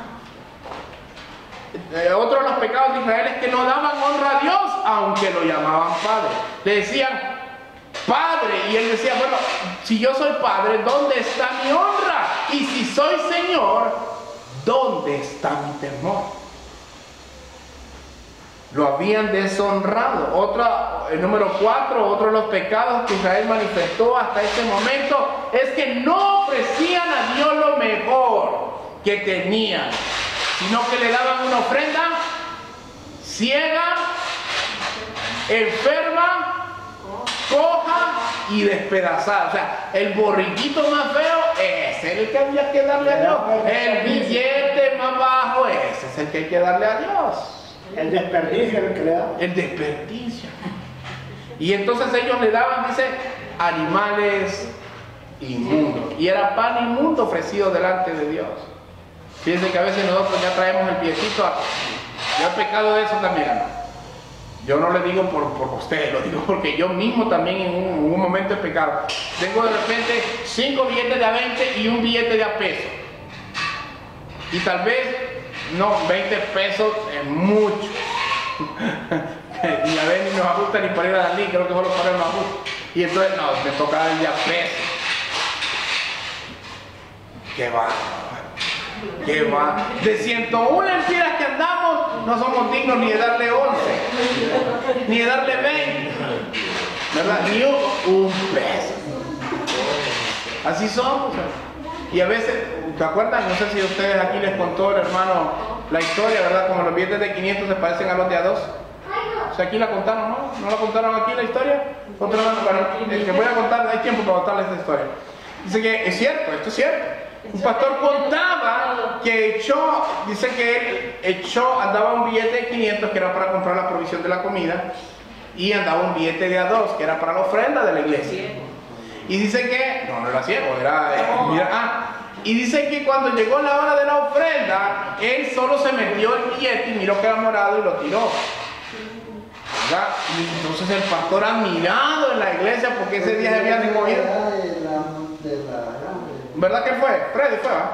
Otro de los pecados de Israel es que no daban honra a Dios, aunque lo llamaban Padre. Le decían Padre, y él decía: bueno, si yo soy Padre, ¿dónde está mi honra? Y si soy Señor, ¿dónde está mi temor? Lo habían deshonrado. El número 4, otro de los pecados que Israel manifestó hasta ese momento es que no ofrecían a Dios lo mejor que tenían, sino que le daban una ofrenda ciega, enferma, coja y despedazada. O sea, el borriquito más feo, ese es el que había que darle a Dios. El billete más bajo, ese es el que hay que darle a Dios. El desperdicio es el que le da. El desperdicio. Y entonces ellos le daban, dice, animales inmundo. Y era pan inmundo ofrecido delante de Dios. Fíjense que a veces nosotros ya traemos el piecito a... Yo he pecado de eso también, hermano. Yo no le digo por ustedes, lo digo porque yo mismo también en un momento he pecado. Tengo de repente 5 billetes de a 20 y un billete de a peso. Y tal vez, no, 20 pesos es mucho. Y a ver, ni nos ajusta ni para ir a Dalí, creo que solo para él nos ajusta. Y entonces, no, me toca el de a peso. ¿Qué va? ¿Qué va? De 101 empiras que andamos, no somos dignos ni de darle 11, ni de darle 20, ¿verdad? Ni un peso. Así somos. Y a veces, ¿te acuerdan? No sé si a ustedes aquí les contó el hermano la historia, ¿verdad? Como los billetes de 500 se parecen a los de a 2. O sea, aquí la contaron, ¿no? ¿No la contaron aquí la historia? Bueno, les voy a contar, hay tiempo para contarles esta historia. Dice que es cierto, esto es cierto. Un pastor contaba que dice que él andaba un billete de 500 que era para comprar la provisión de la comida y andaba un billete de a 2 que era para la ofrenda de la iglesia. Y dice que, no era ciego, y dice que cuando llegó la hora de la ofrenda, él solo se metió el billete y miró que era morado y lo tiró. ¿Verdad? Y entonces el pastor admirado en la iglesia porque ese día se había recogido. ¿Verdad que fue? Freddy fue, ¿verdad?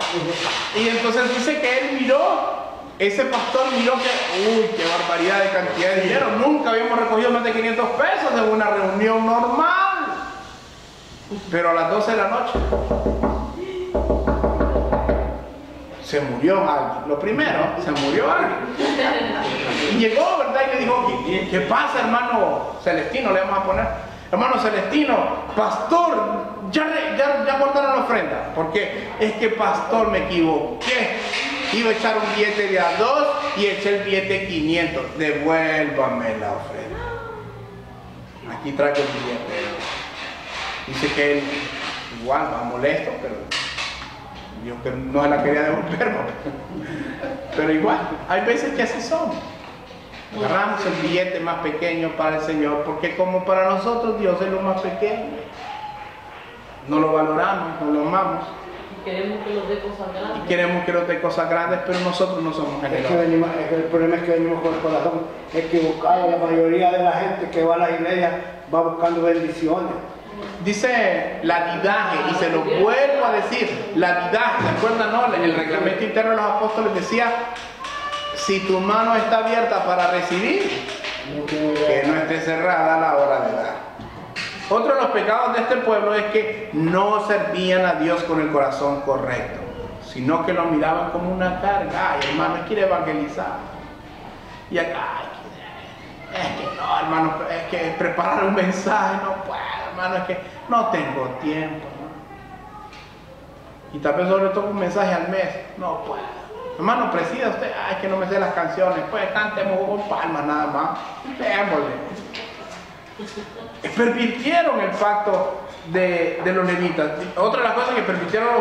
Y entonces dice que él miró, ese pastor miró que, uy, qué barbaridad de cantidad de dinero. Nunca habíamos recogido más de 500 pesos en una reunión normal. Pero a las 12 de la noche se murió alguien. Lo primero, se murió alguien. Y llegó, ¿verdad? Y le dijo, ¿qué pasa, hermano Celestino? Le vamos a poner, hermano Celestino, pastor, ya guardaron la ofrenda. Porque es que, pastor, me equivoqué. Iba a echar un billete de a 2 y eché el billete de 500. Devuélvame la ofrenda. Aquí traigo el billete. Dice que él igual va molesto, pero yo que no se la quería devolver, ¿no? Pero igual, hay veces que así somos. Agarramos el billete más pequeño para el Señor, porque como para nosotros Dios es lo más pequeño, no lo valoramos, no lo amamos. Y queremos que nos dé cosas grandes. Y queremos que nos dé cosas grandes, pero nosotros no somos generosos. El problema es que venimos con el corazón equivocado. La mayoría de la gente que va a la iglesia va buscando bendiciones. Dice latidaje, y se lo vuelvo a decir, latidaje, ¿se acuerdan? No? En el reglamento interno de los apóstoles decía, si tu mano está abierta para recibir, que no esté cerrada a la hora de dar. Otro de los pecados de este pueblo es que no servían a Dios con el corazón correcto, sino que lo miraban como una carga. Ay, hermano, quiere evangelizar. Y acá, es que no, hermano, es que preparar un mensaje no puedo, hermano, es que no tengo tiempo, ¿no? Y tal vez sobre todo un mensaje al mes, no puedo. Hermano, presida usted, ay, es que no me sé las canciones, pues cantemos con palmas nada más, démosle. Pervirtieron el pacto de los levitas. Otra de las cosas que pervirtieron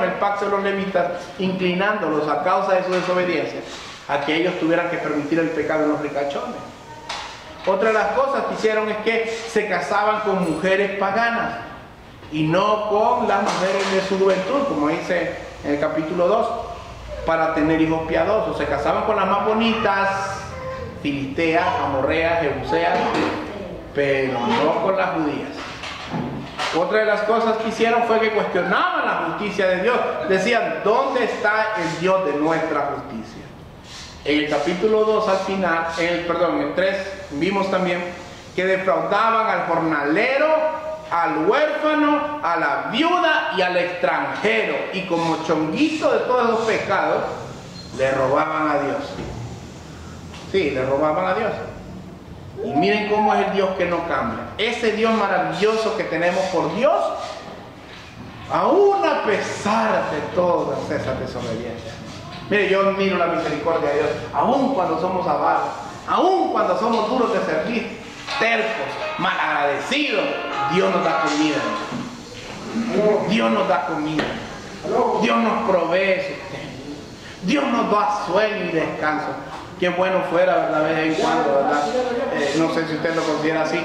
el pacto de los levitas, inclinándolos a causa de su desobediencia a que ellos tuvieran que permitir el pecado en los ricachones. Otra de las cosas que hicieron es que se casaban con mujeres paganas y no con las mujeres de su juventud, como dice en el capítulo 2, para tener hijos piadosos. Se casaban con las más bonitas, filisteas, amorreas, jebuseas, pero no con las judías. Otra de las cosas que hicieron fue que cuestionaban la justicia de Dios. Decían, ¿dónde está el Dios de nuestra justicia? En el capítulo 2 al final, en el 3, vimos también que defraudaban al jornalero, al huérfano, a la viuda y al extranjero. Y como chonguito de todos los pecados, le robaban a Dios. Sí, le robaban a Dios. Y miren cómo es el Dios que no cambia. Ese Dios maravilloso que tenemos por Dios, aún a pesar de todas esas desobediencias. Mire, yo admiro la misericordia de Dios, aún cuando somos avaros, aún cuando somos duros de servir, tercos, malagradecidos, Dios nos da comida. Dios nos da comida. Dios nos provee sustento. Dios nos da sueño y descanso. Qué bueno fuera, ¿verdad? De vez en cuando, ¿verdad? No sé si usted lo considera así,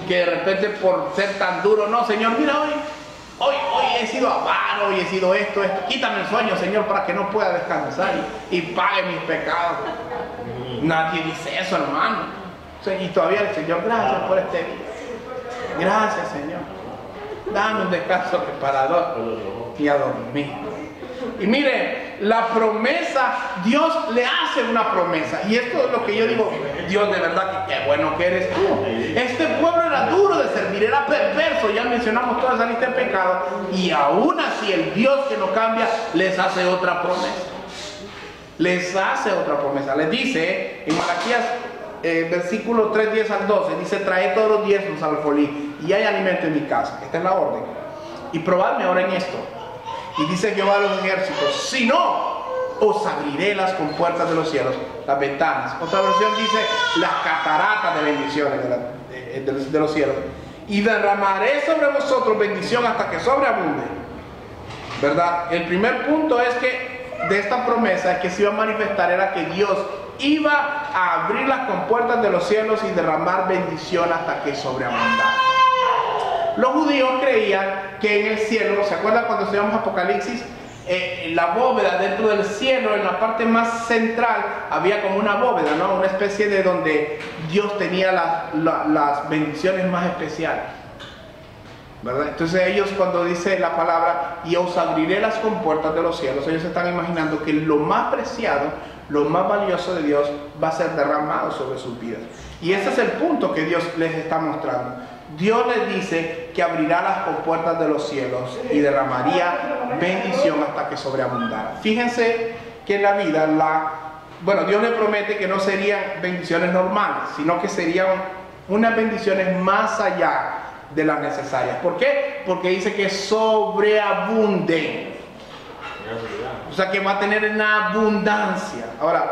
que de repente por ser tan duro, no, Señor, mira hoy, Hoy he sido avaro, hoy he sido esto. Quítame el sueño, Señor, para que no pueda descansar y pague mis pecados. Nadie dice eso, hermano. Y todavía el Señor, gracias por este día. Gracias, Señor. Dame un descanso reparador y a dormir. Y mire, la promesa, Dios le hace una promesa. Y esto es lo que yo digo, Dios, de verdad que qué bueno que eres tú. Este pueblo era duro de servir, era perverso. Ya mencionamos toda esa lista de pecados. Y aún así el Dios que no cambia les hace otra promesa. Les hace otra promesa. Les dice en Malaquías versículo 3, 10 al 12, dice: traed todos los diezmos al alfolí y hay alimento en mi casa. Esta es la orden. Y probadme ahora en esto. Y dice Jehová de los ejércitos: si no, os abriré las compuertas de los cielos, las ventanas. Otra versión dice las cataratas de bendiciones de los cielos, y derramaré sobre vosotros bendición hasta que sobreabunde. ¿Verdad? El primer punto es que de esta promesa es que se iba a manifestar era que Dios iba a abrir las compuertas de los cielos y derramar bendición hasta que sobreabundara. Los judíos creían que en el cielo, ¿se acuerdan cuando estudiamos Apocalipsis? La bóveda dentro del cielo, en la parte más central, había como una bóveda, ¿no? Una especie de donde Dios tenía las bendiciones más especiales, ¿verdad? Entonces ellos, cuando dice la palabra y os abriré las compuertas de los cielos, ellos están imaginando que lo más preciado, lo más valioso de Dios va a ser derramado sobre sus vidas. Y ese es el punto que Dios les está mostrando. Dios les dice que abrirá las compuertas de los cielos y derramaría bendición hasta que sobreabundara. Fíjense que en la vida, Dios le promete que no serían bendiciones normales, sino que serían unas bendiciones más allá de las necesarias. ¿Por qué? Porque dice que sobreabunden. O sea que va a tener una abundancia. Ahora,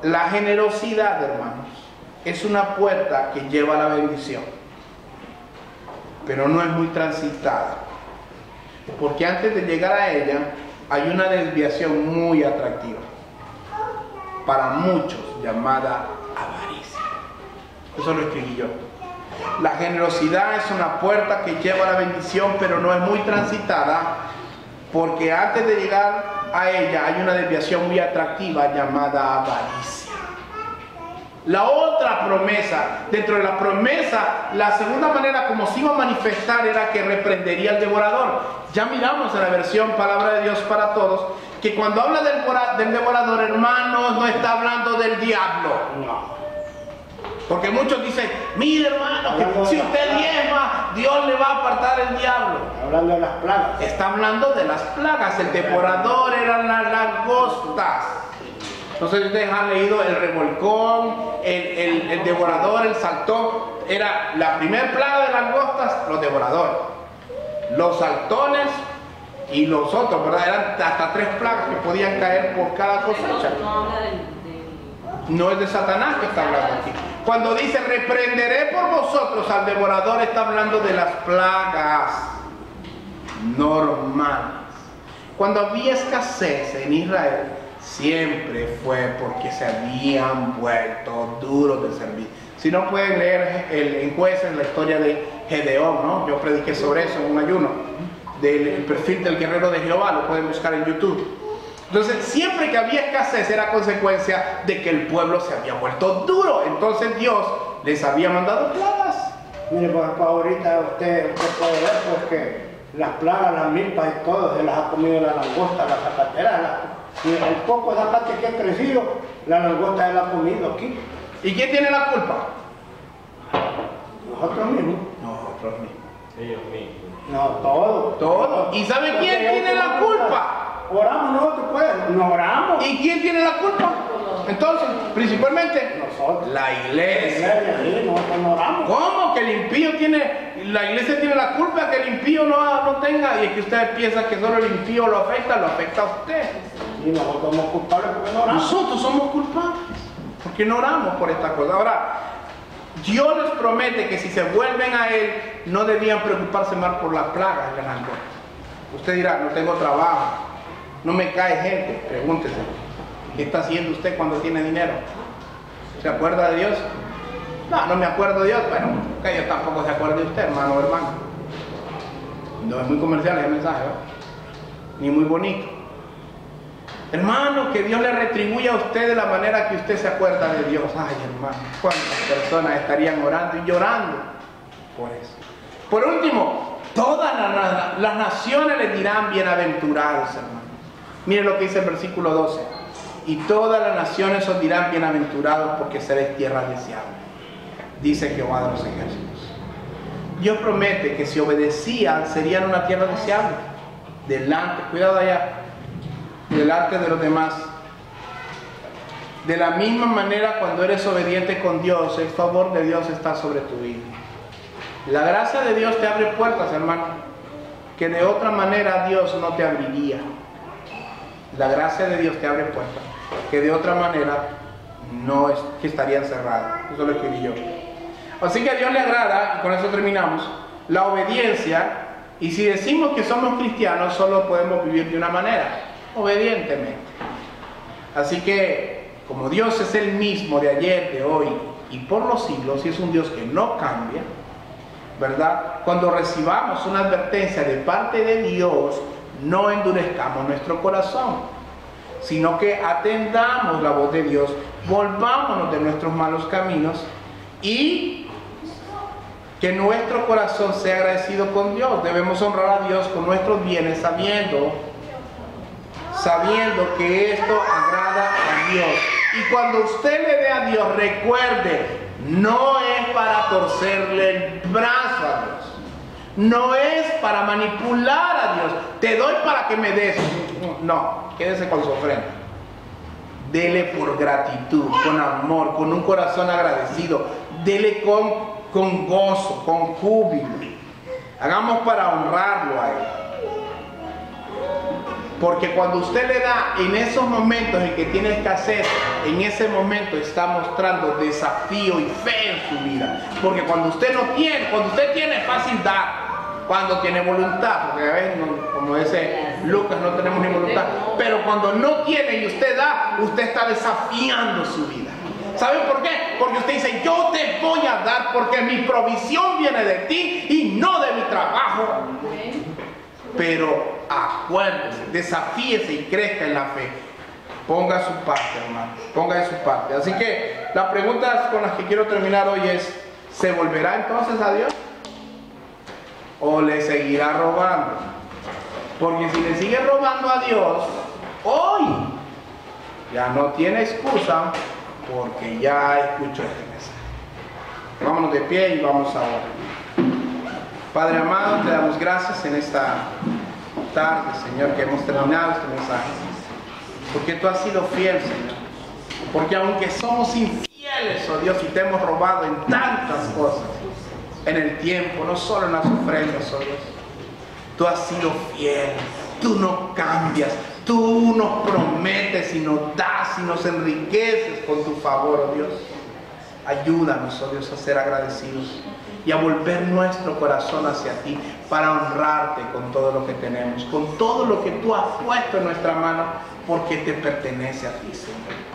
la generosidad, hermanos, es una puerta que lleva a la bendición, pero no es muy transitada, porque antes de llegar a ella hay una desviación muy atractiva para muchos, llamada avaricia. Eso lo escribí yo. La generosidad es una puerta que lleva a la bendición, pero no es muy transitada, porque antes de llegar a ella hay una desviación muy atractiva llamada avaricia. La otra promesa, dentro de la promesa, la segunda manera como se iba a manifestar era que reprendería al devorador. Ya miramos en la versión Palabra de Dios para Todos que cuando habla del devorador, hermanos, no está hablando del diablo. No. Porque muchos dicen, mire hermano, que si usted diezma, Dios le va a apartar el diablo. Hablando de las plagas. Está hablando de las plagas. El devorador eran las langostas. Entonces ustedes han leído el revolcón, el devorador, el saltón. Era la primera plaga de langostas, los devoradores. Los saltones y los otros, ¿verdad? Eran hasta 3 plagas que podían caer por cada cosecha. No es de Satanás que está hablando aquí. Cuando dice reprenderé por vosotros al devorador, está hablando de las plagas normales. Cuando había escasez en Israel, siempre fue porque se habían vuelto duros de servir. Si no, pueden leer en Jueces la historia de Gedeón, ¿no? Yo prediqué sobre eso en un ayuno, del perfil del guerrero de Jehová, lo pueden buscar en YouTube. Entonces, siempre que había escasez era consecuencia de que el pueblo se había vuelto duro. Entonces Dios les había mandado plagas. Mire, pues ahorita usted puede ver porque las plagas, las milpas y todo, se las ha comido la langosta, la zacatera. El poco zacate que ha crecido, la langosta se la ha comido aquí. ¿Y quién tiene la culpa? Nosotros mismos. Nosotros mismos. Ellos mismos. No, todo. Todo. ¿Y sabe quién tiene la culpa? Oramos nosotros, pues, no oramos. ¿Y quién tiene la culpa? Entonces, principalmente, nosotros. la iglesia. Nosotros no oramos. ¿Cómo que el impío tiene, la iglesia tiene la culpa que el impío no tenga? Y es que ustedes piensan que solo el impío lo afecta a usted. Y nosotros somos culpables porque no oramos. Nosotros somos culpables porque no oramos por esta cosa. Ahora, Dios les promete que si se vuelven a Él, no debían preocuparse más por las plagas y las langostas. Usted dirá, no tengo trabajo, no me cae gente. Pregúntese, ¿qué está haciendo usted cuando tiene dinero? ¿Se acuerda de Dios? No, no me acuerdo de Dios. Bueno, que Dios tampoco se acuerda de usted, hermano o hermana. No es muy comercial ese mensaje, ¿verdad? Ni muy bonito. Hermano, que Dios le retribuya a usted de la manera que usted se acuerda de Dios. Ay, hermano, cuántas personas estarían orando y llorando por eso. Por último, todas las naciones le dirán bienaventurados, hermano. Miren lo que dice el versículo 12. Y todas las naciones os dirán bienaventurados porque seréis tierra deseable, dice Jehová de los ejércitos. Dios promete que si obedecían serían una tierra deseable. Delante, cuidado allá, delante de los demás. De la misma manera, cuando eres obediente con Dios, el favor de Dios está sobre tu vida. La gracia de Dios te abre puertas, hermano, que de otra manera Dios no te abriría. La gracia de Dios te abre puertas que de otra manera no es, que estarían cerradas. Eso lo escribí yo. Así que a Dios le agrada, y con eso terminamos, la obediencia. Y si decimos que somos cristianos, solo podemos vivir de una manera, obedientemente. Así que, como Dios es el mismo de ayer, de hoy y por los siglos, y es un Dios que no cambia, ¿verdad? Cuando recibamos una advertencia de parte de Dios, no endurezcamos nuestro corazón, sino que atendamos la voz de Dios, volvámonos de nuestros malos caminos y que nuestro corazón sea agradecido con Dios. Debemos honrar a Dios con nuestros bienes, sabiendo que esto agrada a Dios. Y cuando usted le dé a Dios, recuerde, no es para torcerle el brazo a Dios, no es para manipular a Dios. Te doy para que me des. No, quédese con su ofrenda. Dele por gratitud, con amor, con un corazón agradecido. Dele con gozo, con júbilo. Hagamos para honrarlo a Él. Porque cuando usted le da en esos momentos en que tiene escasez, en ese momento está mostrando desafío y fe en su vida. Porque cuando usted no tiene, cuando usted tiene, es fácil dar. Cuando tiene voluntad, porque a veces, como dice Lucas, no tenemos ni voluntad. Pero cuando no tiene y usted da, usted está desafiando su vida. ¿Saben por qué? Porque usted dice, yo te voy a dar porque mi provisión viene de ti y no de mi trabajo. Pero acuérdese, desafíese y crezca en la fe. Ponga su parte, hermano, ponga de su parte. Así que la pregunta con las que quiero terminar hoy es, ¿se volverá entonces a Dios? ¿O le seguirá robando? Porque si le sigue robando a Dios, hoy ya no tiene excusa, porque ya escuchó este mensaje. Vámonos de pie y vamos a orar. Padre amado, te damos gracias en esta tarde, Señor, que hemos terminado este mensaje. Porque tú has sido fiel, Señor. Porque aunque somos infieles, oh Dios, y te hemos robado en tantas cosas, en el tiempo, no solo en las ofrendas, oh Dios, tú has sido fiel, tú no cambias, tú nos prometes y nos das y nos enriqueces con tu favor, oh Dios. Ayúdanos, oh Dios, a ser agradecidos y a volver nuestro corazón hacia ti para honrarte con todo lo que tenemos, con todo lo que tú has puesto en nuestra mano, porque te pertenece a ti, Señor.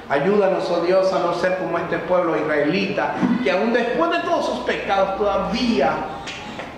Ayúdanos, oh Dios, a no ser como este pueblo israelita, que aún después de todos sus pecados todavía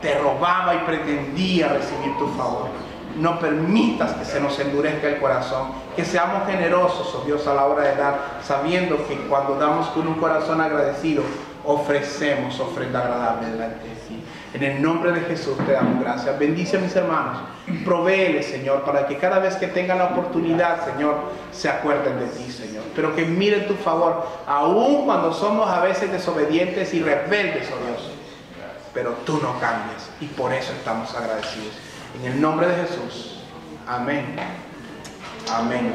te robaba y pretendía recibir tu favor. No permitas que se nos endurezca el corazón, que seamos generosos, oh Dios, a la hora de dar, sabiendo que cuando damos con un corazón agradecido, ofrecemos ofrenda agradable delante de ti. En el nombre de Jesús te damos gracias. Bendice a mis hermanos, provéeles, Señor, para que cada vez que tengan la oportunidad, Señor, se acuerden de ti, Señor. Pero que miren tu favor, aun cuando somos a veces desobedientes y rebeldes, oh Dios. Pero tú no cambias y por eso estamos agradecidos. En el nombre de Jesús. Amén. Amén.